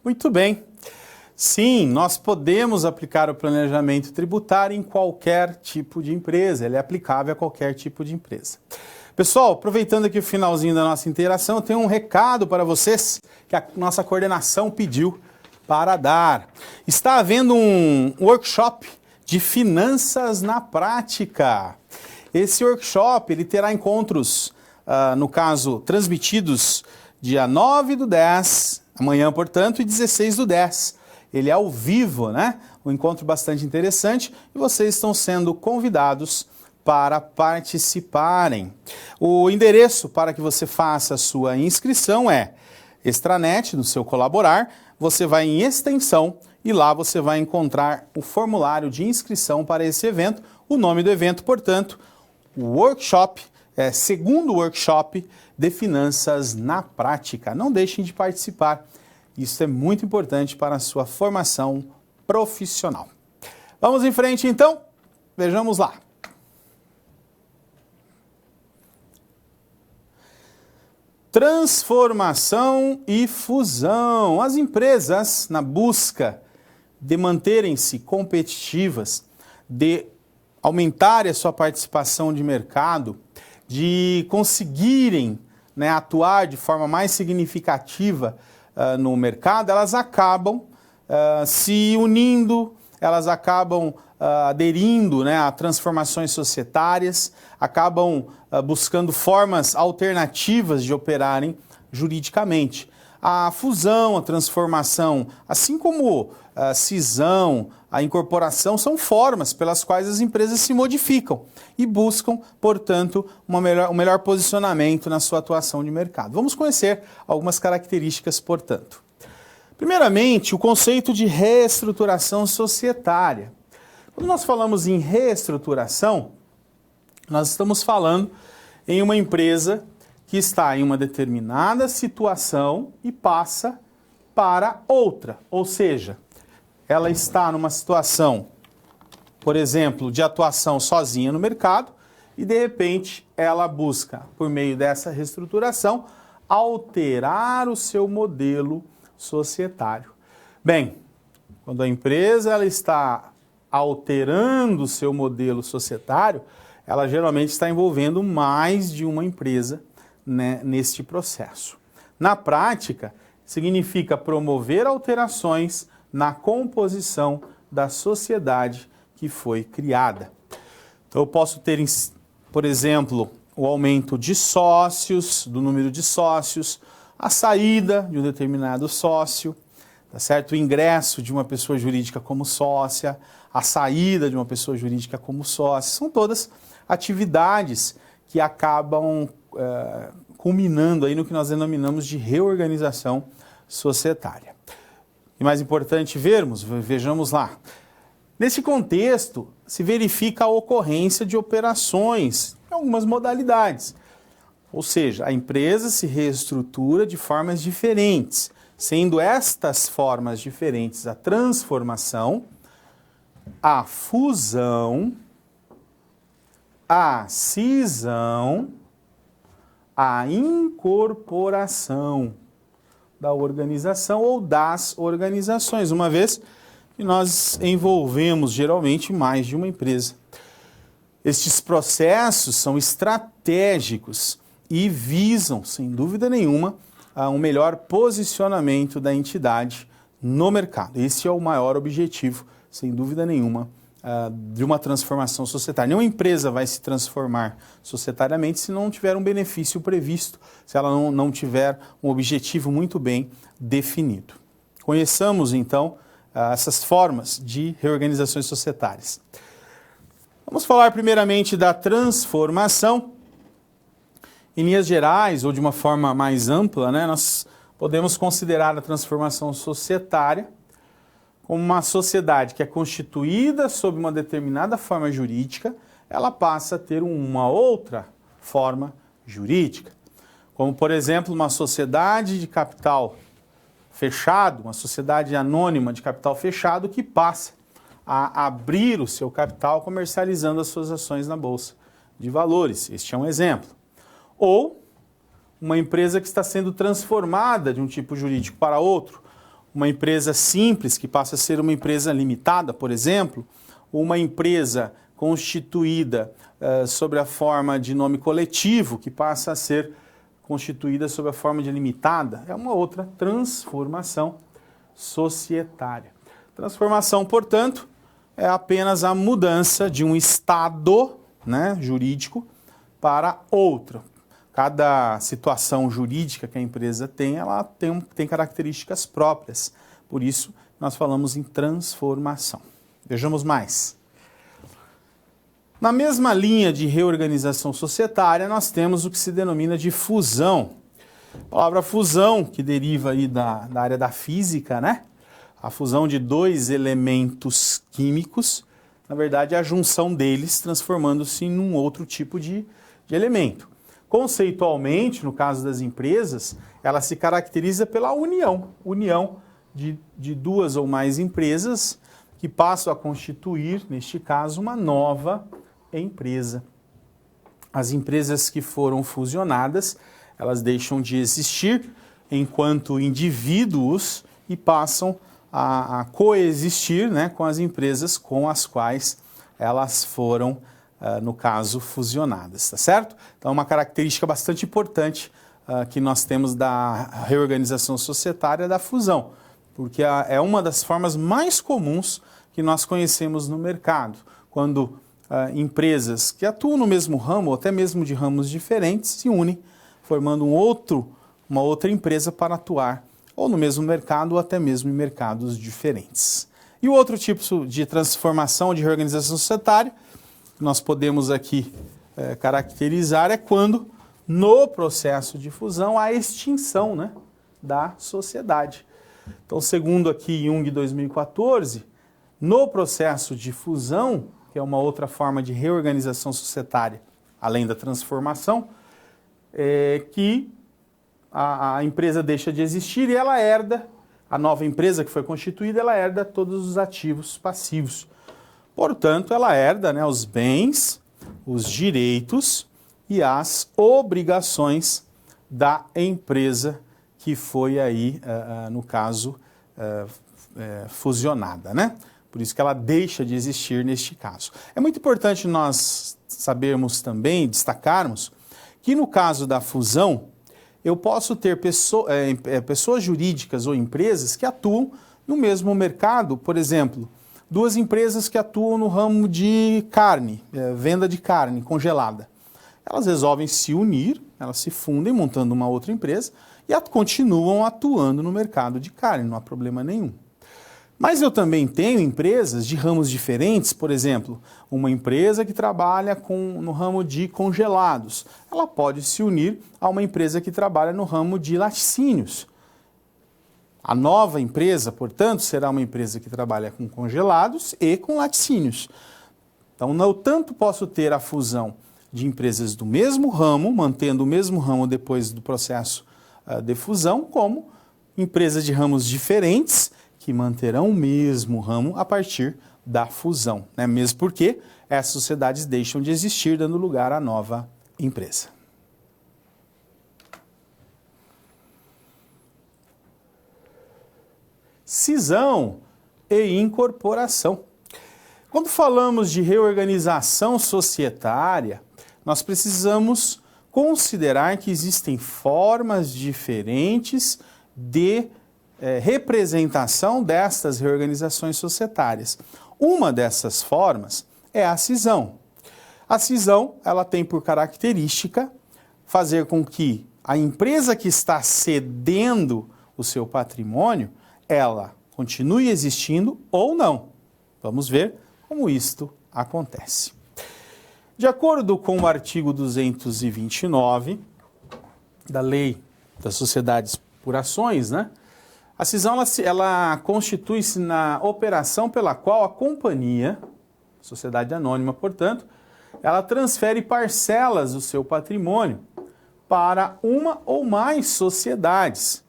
Muito bem. Sim, nós podemos aplicar o planejamento tributário em qualquer tipo de empresa. Ele é aplicável a qualquer tipo de empresa. Pessoal, aproveitando aqui o finalzinho da nossa interação, eu tenho um recado para vocês que a nossa coordenação pediu para dar. Está havendo um workshop de finanças na prática. Esse workshop ele terá encontros, no caso, transmitidos dia 9/10, amanhã, portanto, e 16/10. ele é ao vivo, né? Um encontro bastante interessante e vocês estão sendo convidados para participarem. O endereço para que você faça a sua inscrição é Extranet, no seu Colaborar, você vai em Extensão e lá você vai encontrar o formulário de inscrição para esse evento. O nome do evento, portanto, Workshop, segundo workshop de Finanças na Prática. Não deixem de participar, isso é muito importante para a sua formação profissional. Vamos em frente então? Vejamos lá. Transformação e fusão. As empresas, na busca de manterem-se competitivas, de aumentarem a sua participação de mercado, de conseguirem, né, atuar de forma mais significativa no mercado, elas acabam se unindo, elas acabam aderindo, né, a transformações societárias, acabam buscando formas alternativas de operarem juridicamente. A fusão, a transformação, assim como a cisão, a incorporação, são formas pelas quais as empresas se modificam e buscam, portanto, um melhor posicionamento na sua atuação de mercado. Vamos conhecer algumas características, portanto. Primeiramente, o conceito de reestruturação societária. Quando nós falamos em reestruturação, nós estamos falando em uma empresa que está em uma determinada situação e passa para outra. Ou seja, ela está numa situação, por exemplo, de atuação sozinha no mercado e, de repente, ela busca, por meio dessa reestruturação, alterar o seu modelo societário. Bem, quando a empresa ela está alterando o seu modelo societário, ela geralmente está envolvendo mais de uma empresa, né, neste processo. Na prática, significa promover alterações na composição da sociedade que foi criada. Então, eu posso ter, por exemplo, o aumento de sócios, do número de sócios, a saída de um determinado sócio, tá certo? O ingresso de uma pessoa jurídica como sócia, a saída de uma pessoa jurídica como sócia, são todas atividades que acabam culminando aí no que nós denominamos de reorganização societária. E mais importante vejamos lá. Nesse contexto, se verifica a ocorrência de operações em algumas modalidades. Ou seja, a empresa se reestrutura de formas diferentes, sendo estas formas diferentes a transformação, a fusão, a cisão, a incorporação da organização ou das organizações, uma vez que nós envolvemos geralmente mais de uma empresa. Estes processos são estratégicos e visam, sem dúvida nenhuma, a um melhor posicionamento da entidade no mercado. Esse é o maior objetivo, sem dúvida nenhuma, de uma transformação societária. Nenhuma empresa vai se transformar societariamente se não tiver um benefício previsto, se ela não tiver um objetivo muito bem definido. Conheçamos, então, essas formas de reorganizações societárias. Vamos falar primeiramente da transformação. Em linhas gerais, ou de uma forma mais ampla, né, nós podemos considerar a transformação societária como uma sociedade que é constituída sob uma determinada forma jurídica, ela passa a ter uma outra forma jurídica. Como, por exemplo, uma sociedade de capital fechado, uma sociedade anônima de capital fechado que passa a abrir o seu capital comercializando as suas ações na Bolsa de Valores. Este é um exemplo. Ou uma empresa que está sendo transformada de um tipo jurídico para outro, uma empresa simples que passa a ser uma empresa limitada, por exemplo, ou uma empresa constituída sob a forma de nome coletivo que passa a ser constituída sob a forma de limitada, é uma outra transformação societária. Transformação, portanto, é apenas a mudança de um estado, né, jurídico para outro. Cada situação jurídica que a empresa tem, ela tem características próprias. Por isso nós falamos em transformação. Vejamos mais. Na mesma linha de reorganização societária, nós temos o que se denomina de fusão. A palavra fusão, que deriva aí da área da física, né? A fusão de dois elementos químicos, na verdade, é a junção deles transformando-se em um outro tipo de elemento. Conceitualmente, no caso das empresas, ela se caracteriza pela união de duas ou mais empresas que passam a constituir, neste caso, uma nova empresa. As empresas que foram fusionadas, elas deixam de existir enquanto indivíduos e passam a coexistir, né, com as empresas com as quais elas foram, no caso, fusionadas, tá certo? Então, uma característica bastante importante que nós temos da reorganização societária da fusão, porque é uma das formas mais comuns que nós conhecemos no mercado, quando empresas que atuam no mesmo ramo, ou até mesmo de ramos diferentes, se unem, formando uma outra empresa para atuar ou no mesmo mercado ou até mesmo em mercados diferentes. E o outro tipo de transformação, de reorganização societária, que nós podemos aqui caracterizar é quando, no processo de fusão, há extinção, né, da sociedade. Então, segundo aqui Jung 2014, no processo de fusão, que é uma outra forma de reorganização societária, além da transformação, que a empresa deixa de existir e ela herda, a nova empresa que foi constituída, ela herda todos os ativos passivos. Portanto, ela herda, né, os bens, os direitos e as obrigações da empresa que foi aí, no caso, fusionada, né? Por isso que ela deixa de existir neste caso. É muito importante nós sabermos também, destacarmos, que no caso da fusão, eu posso ter pessoas jurídicas ou empresas que atuam no mesmo mercado, por exemplo, duas empresas que atuam no ramo de carne, venda de carne congelada. Elas resolvem se unir, elas se fundem montando uma outra empresa e continuam atuando no mercado de carne, não há problema nenhum. Mas eu também tenho empresas de ramos diferentes, por exemplo, uma empresa que trabalha no ramo de congelados. Ela pode se unir a uma empresa que trabalha no ramo de laticínios. A nova empresa, portanto, será uma empresa que trabalha com congelados e com laticínios. Então, eu tanto posso ter a fusão de empresas do mesmo ramo, mantendo o mesmo ramo depois do processo de fusão, como empresas de ramos diferentes, que manterão o mesmo ramo a partir da fusão, né? Mesmo porque essas sociedades deixam de existir, dando lugar à nova empresa. Cisão e incorporação. Quando falamos de reorganização societária, nós precisamos considerar que existem formas diferentes de representação destas reorganizações societárias. Uma dessas formas é a cisão. A cisão, ela tem por característica fazer com que a empresa que está cedendo o seu patrimônio, ela continue existindo ou não. Vamos ver como isto acontece. De acordo com o artigo 229 da Lei das Sociedades por Ações, né? A cisão ela constitui-se na operação pela qual a companhia, sociedade anônima, portanto, ela transfere parcelas do seu patrimônio para uma ou mais sociedades.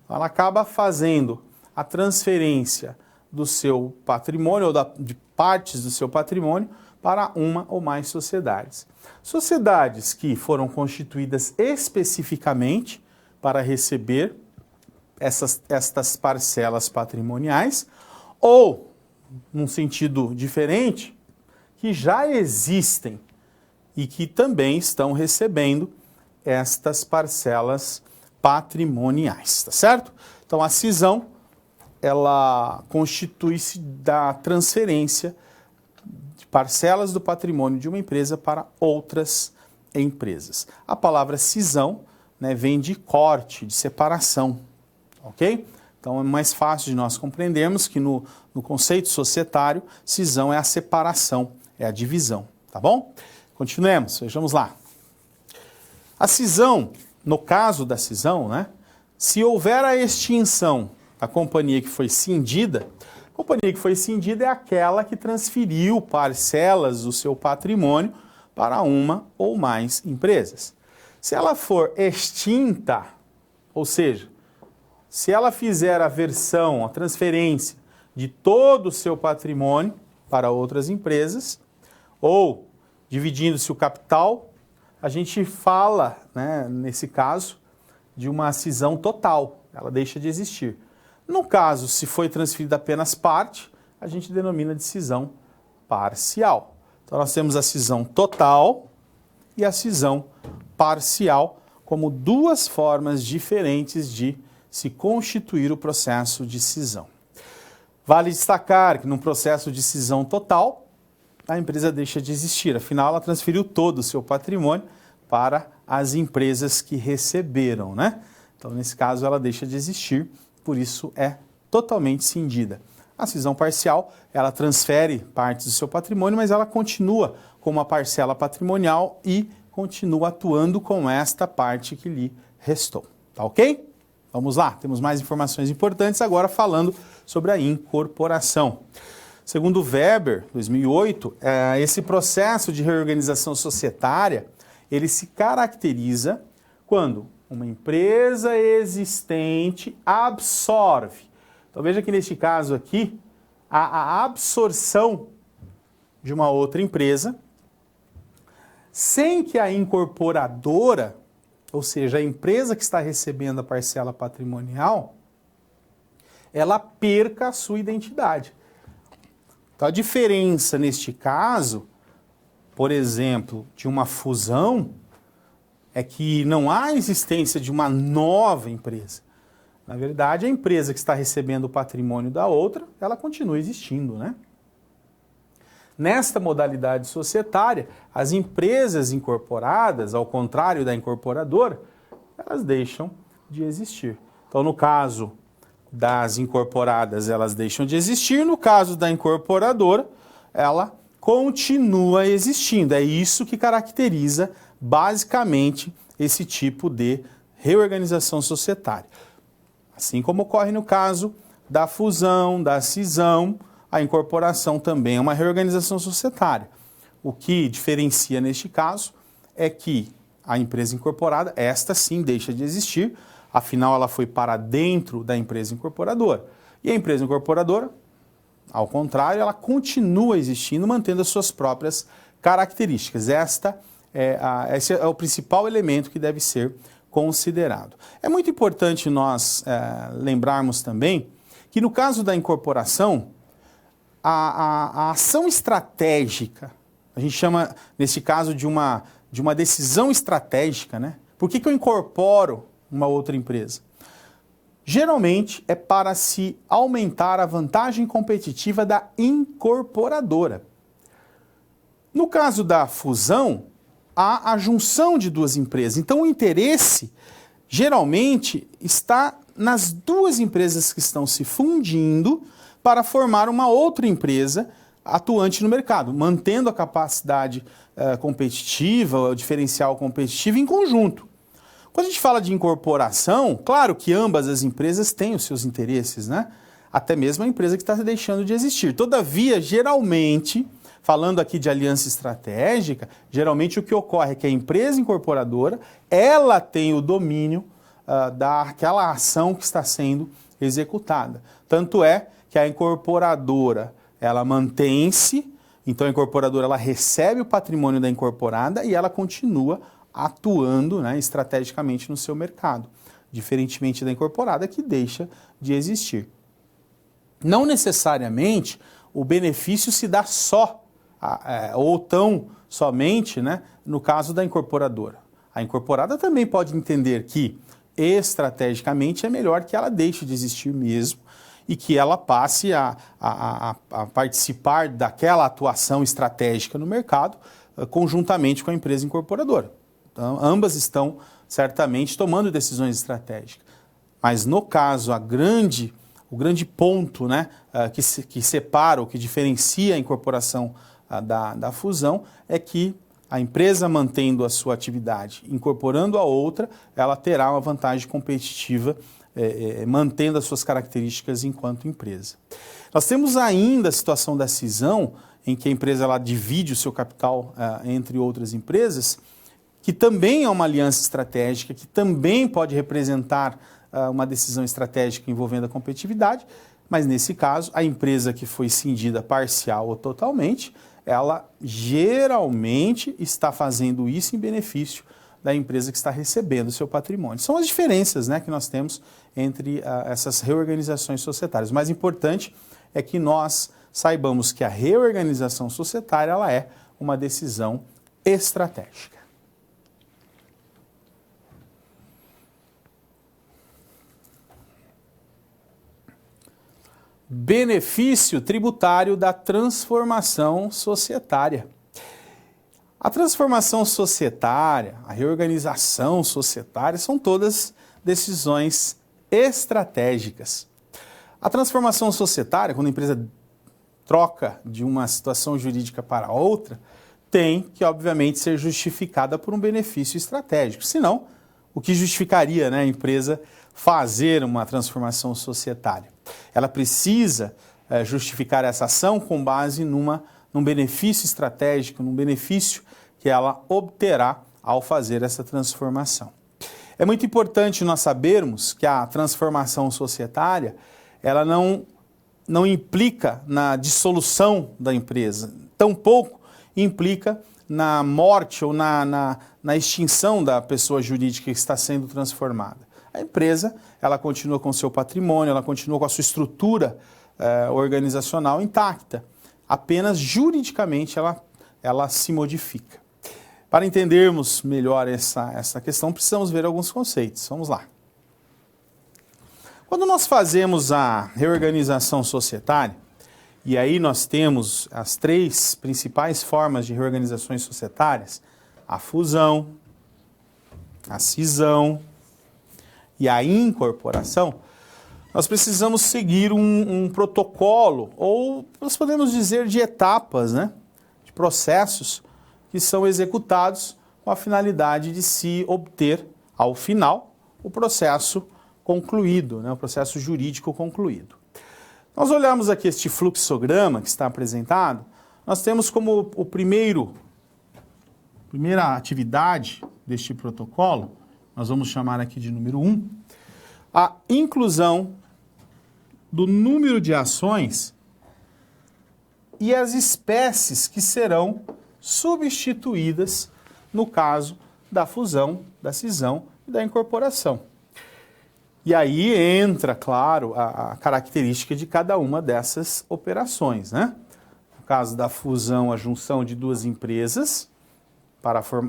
Ela acaba fazendo a transferência do seu patrimônio ou de partes do seu patrimônio para uma ou mais sociedades. Sociedades que foram constituídas especificamente para receber estas parcelas patrimoniais, ou, num sentido diferente, que já existem e que também estão recebendo estas parcelas patrimoniais, tá certo? Então, a cisão, ela constitui-se da transferência de parcelas do patrimônio de uma empresa para outras empresas. A palavra cisão, né, vem de corte, de separação. Ok? Então é mais fácil de nós compreendermos que no conceito societário, cisão é a separação, é a divisão, tá bom? Continuemos, vejamos lá. A cisão, no caso da cisão, né, se houver a extinção da companhia que foi cindida, a companhia que foi cindida é aquela que transferiu parcelas do seu patrimônio para uma ou mais empresas. Se ela for extinta, ou seja, se ela fizer a versão, a transferência de todo o seu patrimônio para outras empresas, ou dividindo-se o capital, a gente fala, né, nesse caso, de uma cisão total, ela deixa de existir. No caso, se foi transferida apenas parte, a gente denomina de cisão parcial. Então nós temos a cisão total e a cisão parcial como duas formas diferentes de se constituir o processo de cisão. Vale destacar que num processo de cisão total, a empresa deixa de existir, afinal ela transferiu todo o seu patrimônio para as empresas que receberam, né? Então nesse caso ela deixa de existir, por isso é totalmente cindida. A cisão parcial, ela transfere partes do seu patrimônio, mas ela continua com uma parcela patrimonial e continua atuando com esta parte que lhe restou, tá ok? Vamos lá, temos mais informações importantes agora falando sobre a incorporação. Segundo Weber, 2008, esse processo de reorganização societária, ele se caracteriza quando uma empresa existente absorve. Então veja que neste caso aqui, a absorção de uma outra empresa, sem que a incorporadora, ou seja, a empresa que está recebendo a parcela patrimonial, ela perca a sua identidade. Então a diferença neste caso, por exemplo, de uma fusão, é que não há existência de uma nova empresa. Na verdade, a empresa que está recebendo o patrimônio da outra, ela continua existindo, né? Nesta modalidade societária, as empresas incorporadas, ao contrário da incorporadora, elas deixam de existir. Então, no caso das incorporadas, elas deixam de existir. No caso da incorporadora, ela continua existindo. É isso que caracteriza, basicamente, esse tipo de reorganização societária. Assim como ocorre no caso da fusão, da cisão, a incorporação também é uma reorganização societária. O que diferencia neste caso é que a empresa incorporada, esta sim deixa de existir, afinal ela foi para dentro da empresa incorporadora. E a empresa incorporadora, ao contrário, ela continua existindo, mantendo as suas próprias características. Esse é o principal elemento que deve ser considerado. É muito importante nós lembrarmos também que no caso da incorporação, a ação estratégica, a gente chama, nesse caso, de uma decisão estratégica, né? Por que eu incorporo uma outra empresa? Geralmente é para se aumentar a vantagem competitiva da incorporadora. No caso da fusão, há a junção de duas empresas. Então o interesse, geralmente, está nas duas empresas que estão se fundindo para formar uma outra empresa atuante no mercado, mantendo a capacidade competitiva, o diferencial competitivo em conjunto. Quando a gente fala de incorporação, claro que ambas as empresas têm os seus interesses, né? Até mesmo a empresa que está deixando de existir. Todavia, geralmente, falando aqui de aliança estratégica, geralmente o que ocorre é que a empresa incorporadora, ela tem o domínio daquela ação que está sendo executada. Tanto é que a incorporadora, ela mantém-se, então a incorporadora ela recebe o patrimônio da incorporada e ela continua atuando, né, estrategicamente no seu mercado, diferentemente da incorporada que deixa de existir. Não necessariamente o benefício se dá só, ou tão somente, né, no caso da incorporadora. A incorporada também pode entender que estrategicamente é melhor que ela deixe de existir mesmo, e que ela passe a participar daquela atuação estratégica no mercado conjuntamente com a empresa incorporadora. Então, ambas estão certamente tomando decisões estratégicas. Mas no caso, o grande ponto, né, que separa ou que diferencia a incorporação da fusão é que a empresa mantendo a sua atividade, incorporando a outra, ela terá uma vantagem competitiva, mantendo as suas características enquanto empresa. Nós temos ainda a situação da cisão, em que a empresa ela divide o seu capital entre outras empresas, que também é uma aliança estratégica, que também pode representar uma decisão estratégica envolvendo a competitividade, mas nesse caso, a empresa que foi cindida parcial ou totalmente, ela geralmente está fazendo isso em benefício da empresa que está recebendo o seu patrimônio. São as diferenças, né, que nós temos entre essas reorganizações societárias. O mais importante é que nós saibamos que a reorganização societária ela é uma decisão estratégica. Benefício tributário da transformação societária. A transformação societária, a reorganização societária são todas decisões estratégicas. A transformação societária, quando a empresa troca de uma situação jurídica para outra, tem que, obviamente, ser justificada por um benefício estratégico. Senão, o que justificaria, né, a empresa fazer uma transformação societária? Ela precisa justificar essa ação com base num benefício estratégico, num benefício que ela obterá ao fazer essa transformação. É muito importante nós sabermos que a transformação societária ela não implica na dissolução da empresa, tampouco implica na morte ou na extinção da pessoa jurídica que está sendo transformada. A empresa, ela continua com o seu patrimônio, ela continua com a sua estrutura organizacional intacta. Apenas juridicamente ela se modifica. Para entendermos melhor essa questão, precisamos ver alguns conceitos. Vamos lá. Quando nós fazemos a reorganização societária, e aí nós temos as três principais formas de reorganizações societárias, a fusão, a cisão e a incorporação, nós precisamos seguir um protocolo, ou nós podemos dizer de etapas, né, de processos que são executados com a finalidade de se obter, ao final, o processo concluído, né, o processo jurídico concluído. Nós olhamos aqui este fluxograma que está apresentado, nós temos como primeira atividade deste protocolo, nós vamos chamar aqui de número 1, a inclusão do número de ações e as espécies que serão substituídas no caso da fusão, da cisão e da incorporação. E aí entra, claro, a característica de cada uma dessas operações, né? No caso da fusão, a junção de duas empresas,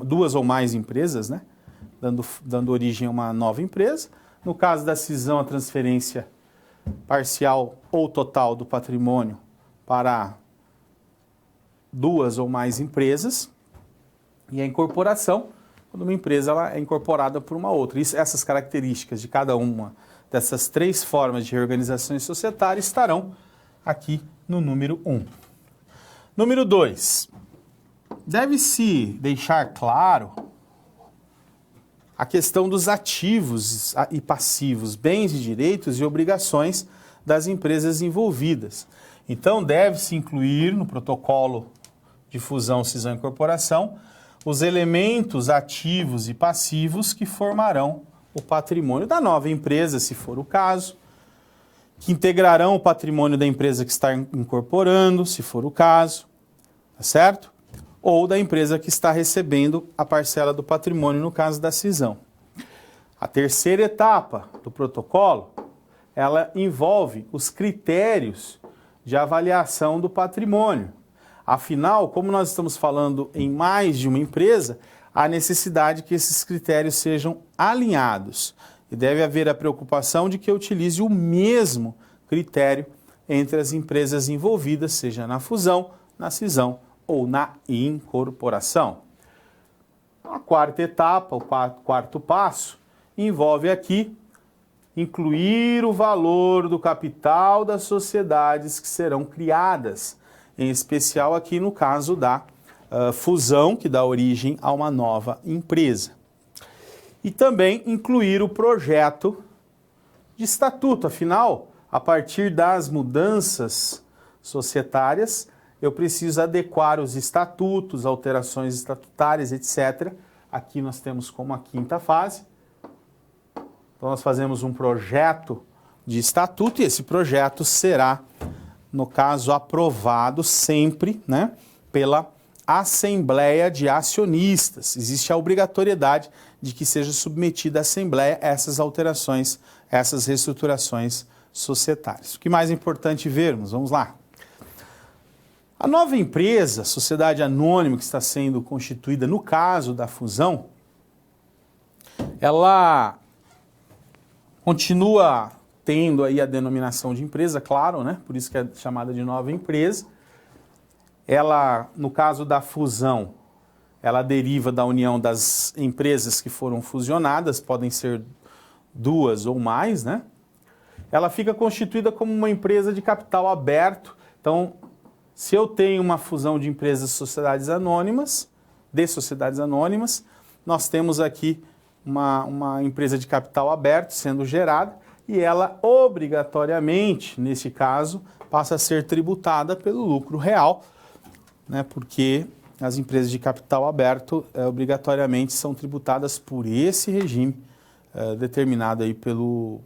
duas ou mais empresas, né? Dando origem a uma nova empresa. No caso da cisão, a transferência parcial ou total do patrimônio para duas ou mais empresas. E a incorporação, quando uma empresa ela é incorporada por uma outra. Essas características de cada uma dessas três formas de reorganizações societárias estarão aqui no número 1. Número 2. Deve-se deixar claro a questão dos ativos e passivos, bens e direitos e obrigações das empresas envolvidas. Então, deve-se incluir no protocolo de fusão, cisão e incorporação os elementos ativos e passivos que formarão o patrimônio da nova empresa, se for o caso, que integrarão o patrimônio da empresa que está incorporando, se for o caso, tá certo? Ou da empresa que está recebendo a parcela do patrimônio, no caso da cisão. A terceira etapa do protocolo, ela envolve os critérios de avaliação do patrimônio. Afinal, como nós estamos falando em mais de uma empresa, há necessidade que esses critérios sejam alinhados. E deve haver a preocupação de que eu utilize o mesmo critério entre as empresas envolvidas, seja na fusão, na cisão ou na incorporação. A quarta etapa, o quarto passo, envolve aqui incluir o valor do capital das sociedades que serão criadas, em especial aqui no caso da fusão, que dá origem a uma nova empresa. E também incluir o projeto de estatuto, afinal, a partir das mudanças societárias, eu preciso adequar os estatutos, alterações estatutárias, etc. Aqui nós temos como a quinta fase. Então nós fazemos um projeto de estatuto e esse projeto será, no caso, aprovado sempre, né, pela Assembleia de Acionistas. Existe a obrigatoriedade de que seja submetida à Assembleia essas alterações, essas reestruturações societárias. O que mais é importante vermos? Vamos lá. A nova empresa, sociedade anônima que está sendo constituída no caso da fusão, ela continua tendo aí a denominação de empresa, claro, né? Por isso que é chamada de nova empresa. Ela, no caso da fusão, ela deriva da união das empresas que foram fusionadas, podem ser duas ou mais, né? Ela fica constituída como uma empresa de capital aberto. Então, se eu tenho uma fusão de empresas de sociedades anônimas, nós temos aqui uma empresa de capital aberto sendo gerada e ela obrigatoriamente, nesse caso, passa a ser tributada pelo lucro real, né, porque as empresas de capital aberto obrigatoriamente são tributadas por esse regime determinado aí pelo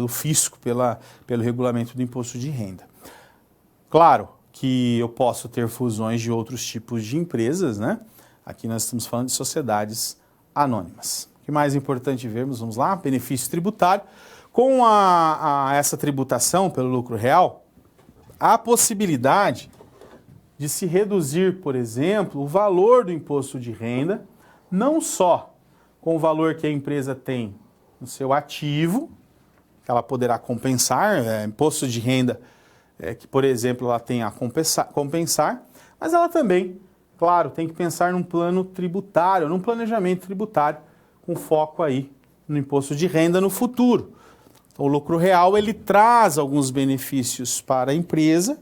fisco, pelo regulamento do imposto de renda. Claro que eu posso ter fusões de outros tipos de empresas, né? Aqui nós estamos falando de sociedades anônimas. O que mais é importante vermos, vamos lá, benefício tributário. Com essa tributação pelo lucro real, há a possibilidade de se reduzir, por exemplo, o valor do imposto de renda, não só com o valor que a empresa tem no seu ativo, que ela poderá compensar, imposto de renda que, por exemplo, ela tem a compensar, mas ela também, claro, tem que pensar num plano tributário, num planejamento tributário, com foco aí no imposto de renda no futuro. Então, o lucro real, ele traz alguns benefícios para a empresa,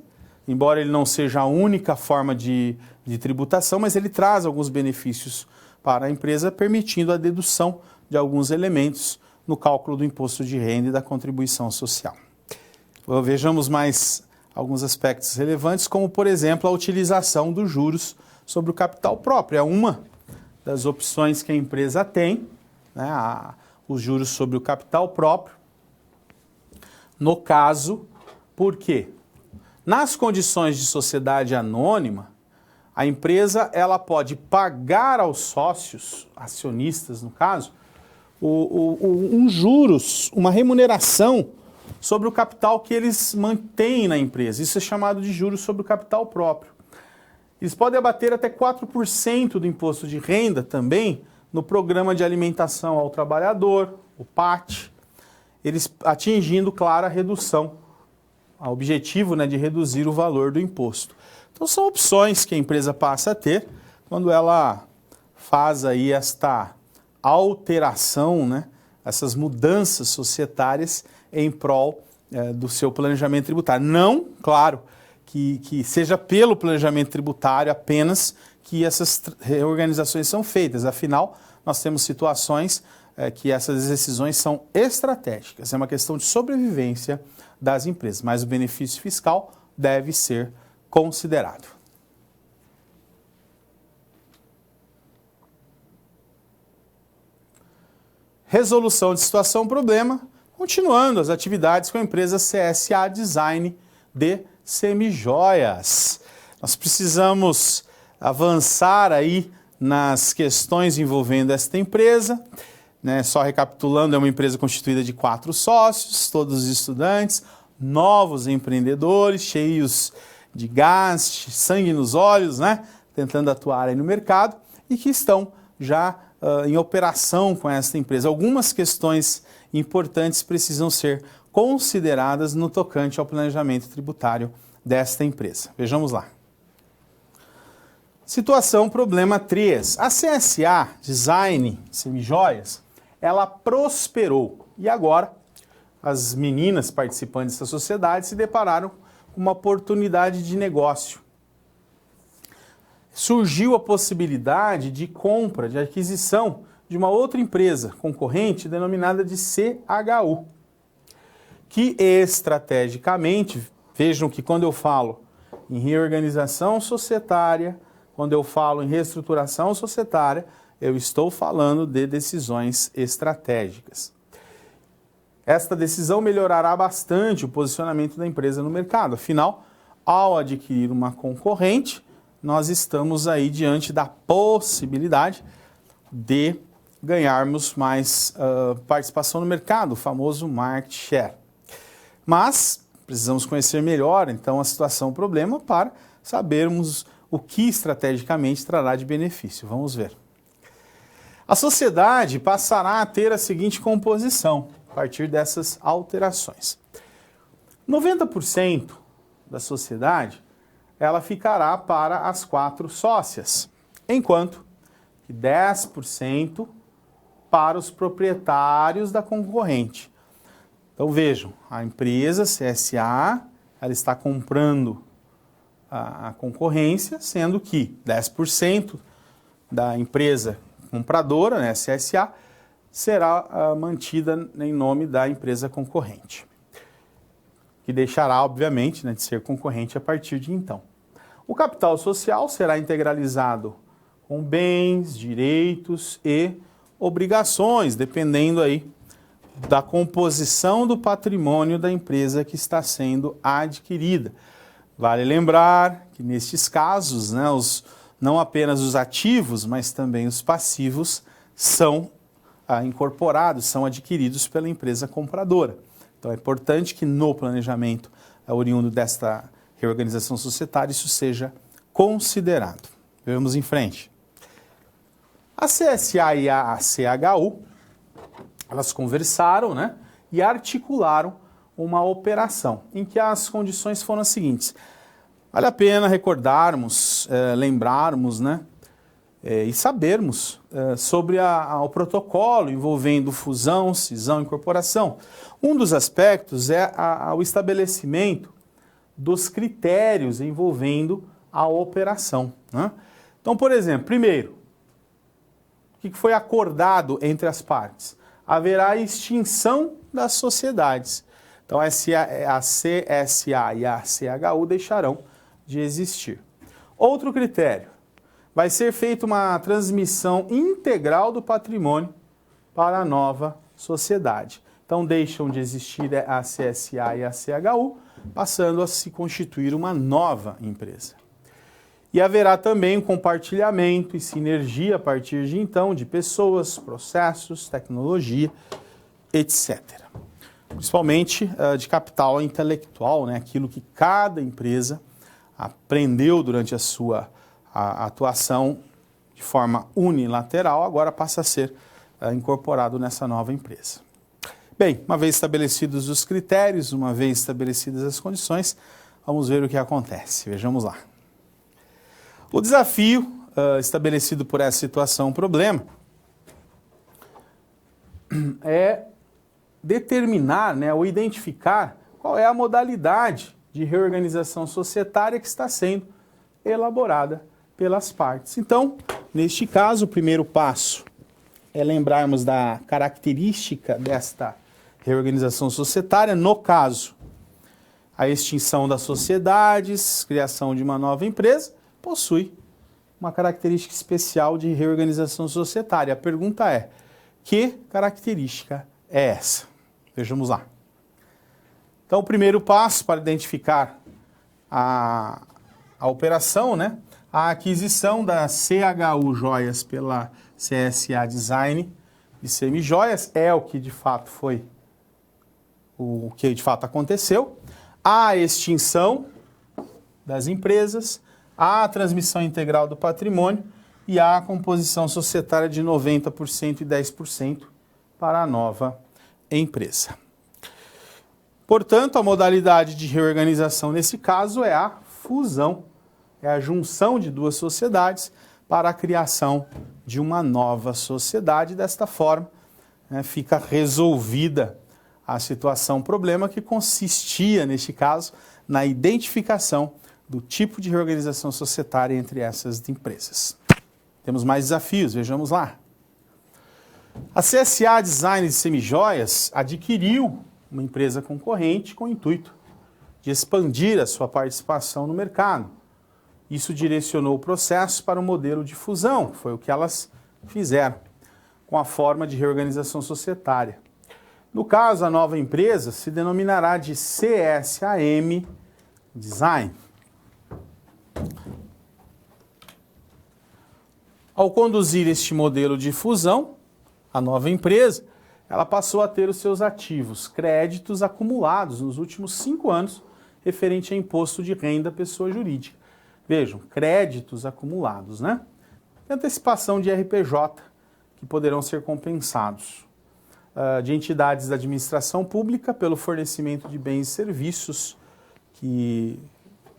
embora ele não seja a única forma de tributação, mas ele traz alguns benefícios para a empresa, permitindo a dedução de alguns elementos no cálculo do imposto de renda e da contribuição social. Vejamos mais alguns aspectos relevantes, como, por exemplo, a utilização dos juros sobre o capital próprio. É uma das opções que a empresa tem, né, os juros sobre o capital próprio. No caso, por quê? Nas condições de sociedade anônima, a empresa ela pode pagar aos sócios, acionistas no caso, juros, uma remuneração sobre o capital que eles mantêm na empresa. Isso é chamado de juros sobre o capital próprio. Eles podem abater até 4% do imposto de renda também no Programa de Alimentação ao Trabalhador, o PAT, eles atingindo, claro, a redução, o objetivo, né, de reduzir o valor do imposto. Então são opções que a empresa passa a ter quando ela faz aí esta alteração, né, essas mudanças societárias em prol do seu planejamento tributário. Não, claro, que seja pelo planejamento tributário apenas que essas reorganizações são feitas. Afinal, nós temos situações que essas decisões são estratégicas. É uma questão de sobrevivência das empresas, mas o benefício fiscal deve ser considerado. Resolução de situação-problema, continuando as atividades com a empresa CSA Design de Semijoias. Nós precisamos avançar aí nas questões envolvendo esta empresa, né? Só recapitulando, é uma empresa constituída de 4 sócios, todos estudantes, novos empreendedores, cheios de gás, sangue nos olhos, né? Tentando atuar aí no mercado e que estão já em operação com esta empresa. Algumas questões importantes precisam ser consideradas no tocante ao planejamento tributário desta empresa. Vejamos lá. Situação problema 3. A CSA Design Semijoias ela prosperou. E agora, as meninas participantes dessa sociedade se depararam com uma oportunidade de negócio. Surgiu a possibilidade de compra, de aquisição de uma outra empresa concorrente denominada de CHU, que estrategicamente, vejam que quando eu falo em reorganização societária, quando eu falo em reestruturação societária, eu estou falando de decisões estratégicas. Esta decisão melhorará bastante o posicionamento da empresa no mercado. Afinal, ao adquirir uma concorrente, nós estamos aí diante da possibilidade de ganharmos mais participação no mercado, o famoso market share. Mas precisamos conhecer melhor, então, a situação, o problema, para sabermos o que estrategicamente trará de benefício. Vamos ver. A sociedade passará a ter a seguinte composição, a partir dessas alterações. 90% da sociedade, ela ficará para as 4 sócias, enquanto que 10% para os proprietários da concorrente. Então vejam, a empresa CSA, ela está comprando a concorrência, sendo que 10% da empresa compradora, né, CSA, será mantida em nome da empresa concorrente, que deixará, obviamente, né, de ser concorrente a partir de então. O capital social será integralizado com bens, direitos e obrigações, dependendo aí da composição do patrimônio da empresa que está sendo adquirida. Vale lembrar que nestes casos, né, não apenas os ativos, mas também os passivos são incorporados, são adquiridos pela empresa compradora. Então é importante que no planejamento oriundo desta reorganização societária isso seja considerado. Vamos em frente. A CSA e a CHU, elas conversaram, né, e articularam uma operação em que as condições foram as seguintes. Vale a pena recordarmos, lembrarmos, né, e sabermos sobre o protocolo envolvendo fusão, cisão e incorporação. Um dos aspectos é o estabelecimento dos critérios envolvendo a operação, né? Então, por exemplo, primeiro, o que foi acordado entre as partes? Haverá extinção das sociedades. Então, a CSA e a CHU deixarão de existir. Outro critério, vai ser feita uma transmissão integral do patrimônio para a nova sociedade. Então, deixam de existir a CSA e a CHU, passando a se constituir uma nova empresa. E haverá também um compartilhamento e sinergia a partir de então de pessoas, processos, tecnologia, etc. Principalmente de capital intelectual, né? Aquilo que cada empresa aprendeu durante a sua atuação de forma unilateral, agora passa a ser incorporado nessa nova empresa. Bem, uma vez estabelecidos os critérios, uma vez estabelecidas as condições, vamos ver o que acontece. Vejamos lá. O desafio estabelecido por essa situação, problema, é determinar, né, ou identificar qual é a modalidade de reorganização societária que está sendo elaborada pelas partes. Então, neste caso, o primeiro passo é lembrarmos da característica desta reorganização societária, no caso, a extinção das sociedades, criação de uma nova empresa, possui uma característica especial de reorganização societária. A pergunta é, que característica é essa? Vejamos lá. Então, o primeiro passo para identificar a operação, né? A aquisição da CHU Joias pela CSA Design de Semijoias é o que de fato foi, o que de fato aconteceu. A extinção das empresas, a transmissão integral do patrimônio e a composição societária de 90% e 10% para a nova empresa. Portanto, a modalidade de reorganização nesse caso é a fusão, é a junção de duas sociedades para a criação de uma nova sociedade. Desta forma, né, fica resolvida a situação, problema que consistia, neste caso, na identificação do tipo de reorganização societária entre essas empresas. Temos mais desafios, vejamos lá. A CSA Design de Semijoias adquiriu uma empresa concorrente com o intuito de expandir a sua participação no mercado. Isso direcionou o processo para um modelo de fusão, foi o que elas fizeram, com a forma de reorganização societária. No caso, a nova empresa se denominará de CSAM Design. Ao conduzir este modelo de fusão, a nova empresa, ela passou a ter os seus ativos, créditos acumulados nos últimos 5 anos, referente a imposto de renda pessoa jurídica. Vejam, créditos acumulados, né? E antecipação de RPJ, que poderão ser compensados. De entidades da administração pública pelo fornecimento de bens e serviços que,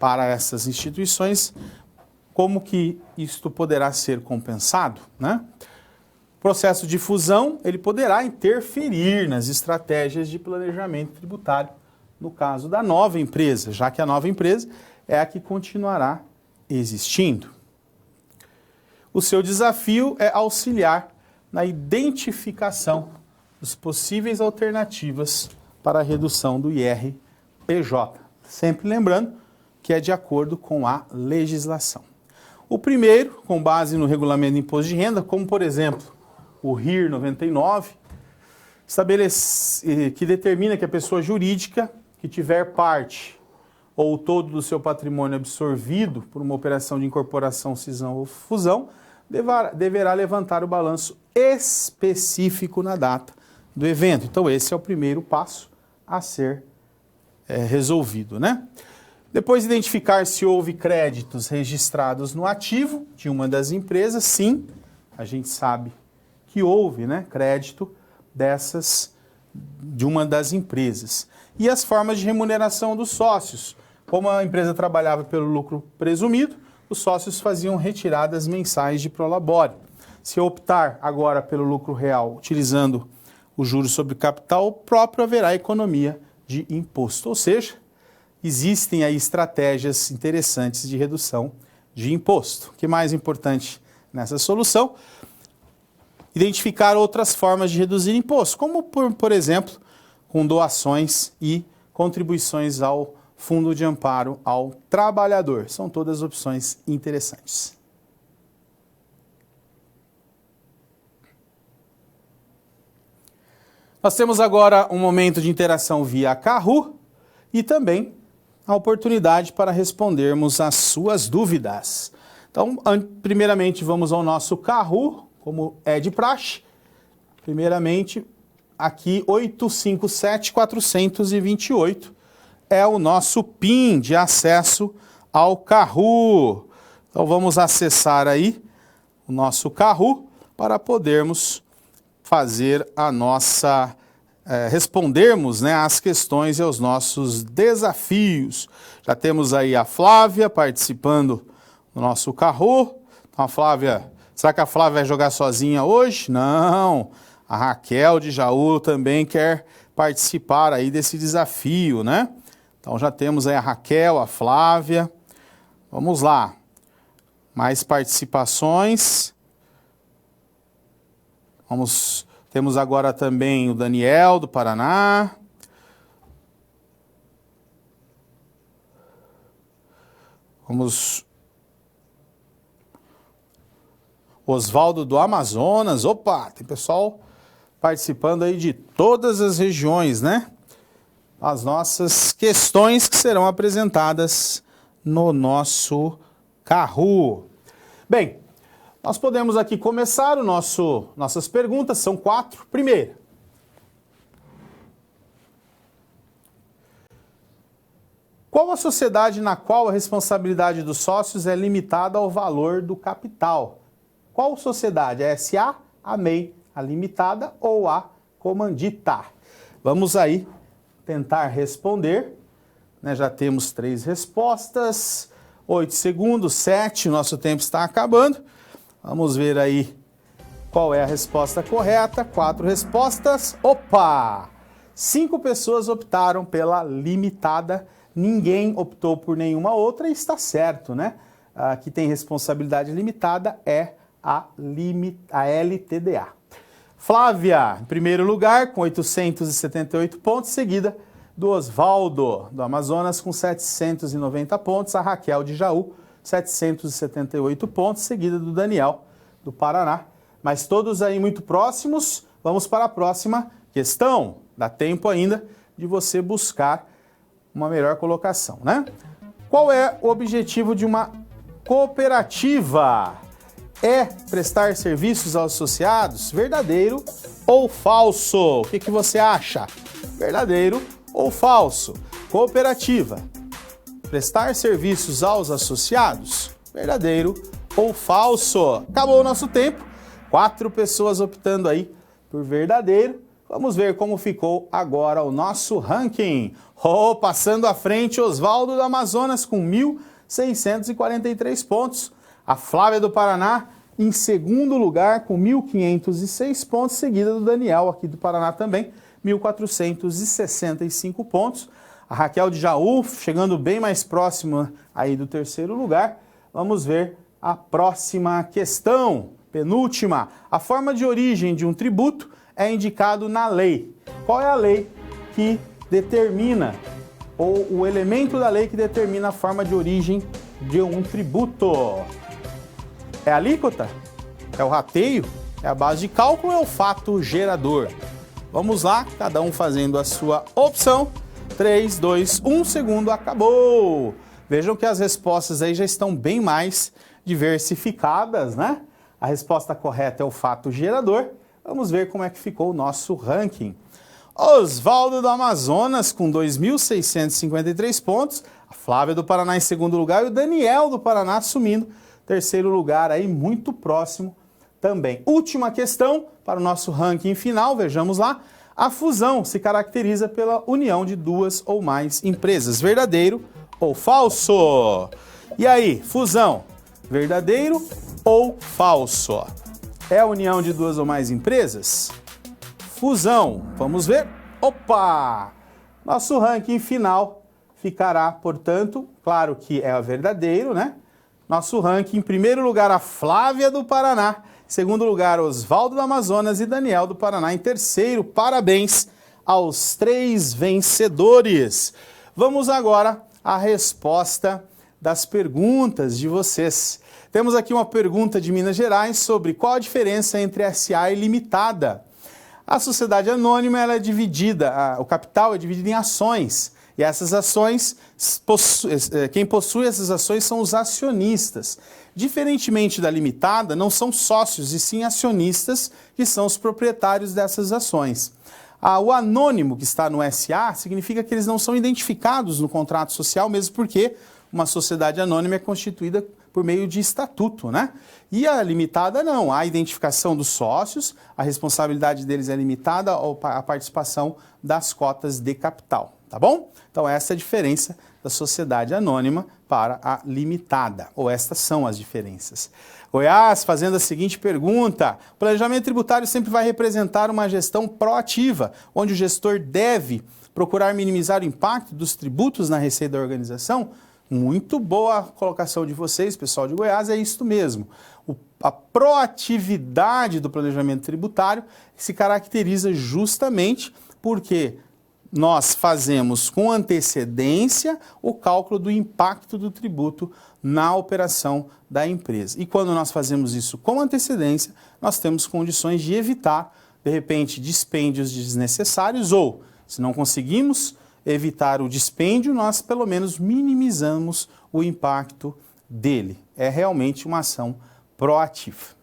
para essas instituições, como que isto poderá ser compensado, né? O processo de fusão, ele poderá interferir nas estratégias de planejamento tributário, no caso da nova empresa, já que a nova empresa é a que continuará existindo. O seu desafio é auxiliar na identificação das possíveis alternativas para a redução do IRPJ. Sempre lembrando que é de acordo com a legislação. O primeiro, com base no Regulamento de Imposto de Renda, como por exemplo o RIR 99, que determina que a pessoa jurídica que tiver parte ou todo do seu patrimônio absorvido por uma operação de incorporação, cisão ou fusão, deverá levantar o balanço específico na data do evento. Então esse é o primeiro passo a ser resolvido, né? Depois identificar se houve créditos registrados no ativo de uma das empresas, sim, a gente sabe que houve, né, crédito de uma das empresas. E as formas de remuneração dos sócios. Como a empresa trabalhava pelo lucro presumido, os sócios faziam retiradas mensais de prolabore. Se optar agora pelo lucro real, utilizando o juros sobre capital próprio, haverá economia de imposto. Ou seja, existem aí estratégias interessantes de redução de imposto. O que é mais importante nessa solução? Identificar outras formas de reduzir imposto, como por exemplo, com doações e contribuições ao Fundo de Amparo ao Trabalhador. São todas opções interessantes. Nós temos agora um momento de interação via Kahoot e também a oportunidade para respondermos às suas dúvidas. Então, primeiramente, vamos ao nosso Kahoot, como é de praxe. Primeiramente, aqui 857-428 é o nosso PIN de acesso ao Kahoot. Então, vamos acessar aí o nosso Kahoot para podermos fazer a nossa... respondermos, né, às questões e aos nossos desafios. Já temos aí a Flávia participando do nosso Kahoot. Então, a Flávia, será que a Flávia vai jogar sozinha hoje? Não. A Raquel de Jaú também quer participar aí desse desafio, né? Então já temos aí a Raquel, a Flávia. Vamos lá. Mais participações. Temos agora também o Daniel, do Paraná. Oswaldo do Amazonas. Opa, tem pessoal participando aí de todas as regiões, né? As nossas questões que serão apresentadas no nosso Kahoot. Bem, nós podemos aqui começar nossas perguntas, são 4. Primeira. Qual a sociedade na qual a responsabilidade dos sócios é limitada ao valor do capital? Qual sociedade? A SA, a MEI, a limitada ou a comandita? Vamos aí tentar responder. Né? Já temos 3 respostas. 8 segundos, 7, o nosso tempo está acabando. Vamos ver aí Qual é a resposta correta? 4 respostas. Opa! 5 pessoas optaram pela limitada, ninguém optou por nenhuma outra e está certo, né? A que tem responsabilidade limitada é a LTDA. Flávia, em primeiro lugar, com 878 pontos, seguida do Osvaldo, do Amazonas, com 790 pontos, a Raquel de Jaú, 778 pontos, seguida do Daniel, do Paraná. Mas todos aí muito próximos. Vamos para a próxima questão. Dá tempo ainda de você buscar uma melhor colocação, né? Qual é o objetivo de uma cooperativa? É prestar serviços aos associados? Verdadeiro ou falso? O que você acha? Verdadeiro ou falso? Cooperativa. Prestar serviços aos associados? Verdadeiro ou falso? Acabou o nosso tempo. 4 pessoas optando aí por verdadeiro. Vamos ver como ficou agora o nosso ranking. Passando à frente, Osvaldo do Amazonas com 1.643 pontos. A Flávia do Paraná em segundo lugar com 1.506 pontos, seguida do Daniel aqui do Paraná também, 1.465 pontos. A Raquel de Jaú chegando bem mais próxima aí do terceiro lugar. Vamos ver a próxima questão, penúltima. A forma de origem de um tributo é indicado na lei. Qual é a lei que determina, ou o elemento da lei que determina a forma de origem de um tributo? É a alíquota? É o rateio? É a base de cálculo ou é o fato gerador? Vamos lá, cada um fazendo a sua opção. 3, 2, 1 segundo, acabou! Vejam que as respostas aí já estão bem mais diversificadas, né? A resposta correta é o fato gerador. Vamos ver como é que ficou o nosso ranking. Osvaldo do Amazonas com 2.653 pontos, a Flávia do Paraná em segundo lugar e o Daniel do Paraná assumindo terceiro lugar aí muito próximo também. Última questão para o nosso ranking final, vejamos lá. A fusão se caracteriza pela união de 2 ou mais empresas. Verdadeiro ou falso? E aí, fusão, verdadeiro ou falso? É a união de 2 ou mais empresas? Fusão, vamos ver. Opa! Nosso ranking final ficará, portanto, claro que é o verdadeiro, né? Nosso ranking, em primeiro lugar, a Flávia do Paraná. Em segundo lugar, Osvaldo do Amazonas e Daniel do Paraná em terceiro. Parabéns aos 3 vencedores. Vamos agora à resposta das perguntas de vocês. Temos aqui uma pergunta de Minas Gerais sobre qual a diferença entre SA e limitada. A sociedade anônima ela é dividida, o capital é dividido em ações. E essas ações, quem possui essas ações são os acionistas. Diferentemente da limitada, não são sócios e sim acionistas que são os proprietários dessas ações. O anônimo que está no SA significa que eles não são identificados no contrato social, mesmo porque uma sociedade anônima é constituída por meio de estatuto, né? E a limitada não, há identificação dos sócios, a responsabilidade deles é limitada à participação das cotas de capital, tá bom? Então essa é a diferença da sociedade anônima para a limitada, ou estas são as diferenças. Goiás, fazendo a seguinte pergunta: o planejamento tributário sempre vai representar uma gestão proativa, onde o gestor deve procurar minimizar o impacto dos tributos na receita da organização? Muito boa a colocação de vocês, pessoal de Goiás, é isso mesmo. A proatividade do planejamento tributário se caracteriza justamente porque nós fazemos com antecedência o cálculo do impacto do tributo na operação da empresa. E quando nós fazemos isso com antecedência, nós temos condições de evitar, de repente, dispêndios desnecessários ou, se não conseguimos evitar o dispêndio, nós pelo menos minimizamos o impacto dele. É realmente uma ação proativa.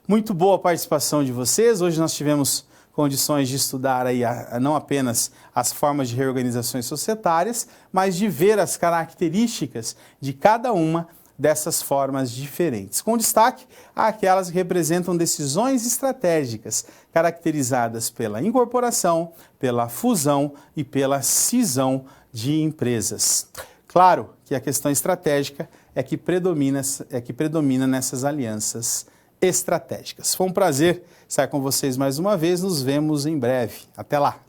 Muito boa a participação de vocês. Hoje nós tivemos condições de estudar aí não apenas as formas de reorganizações societárias, mas de ver as características de cada uma dessas formas diferentes, com destaque àquelas que representam decisões estratégicas, caracterizadas pela incorporação, pela fusão e pela cisão de empresas. Claro que a questão estratégica é que predomina nessas alianças estratégicas. Foi um prazer estar com vocês mais uma vez, nos vemos em breve. Até lá!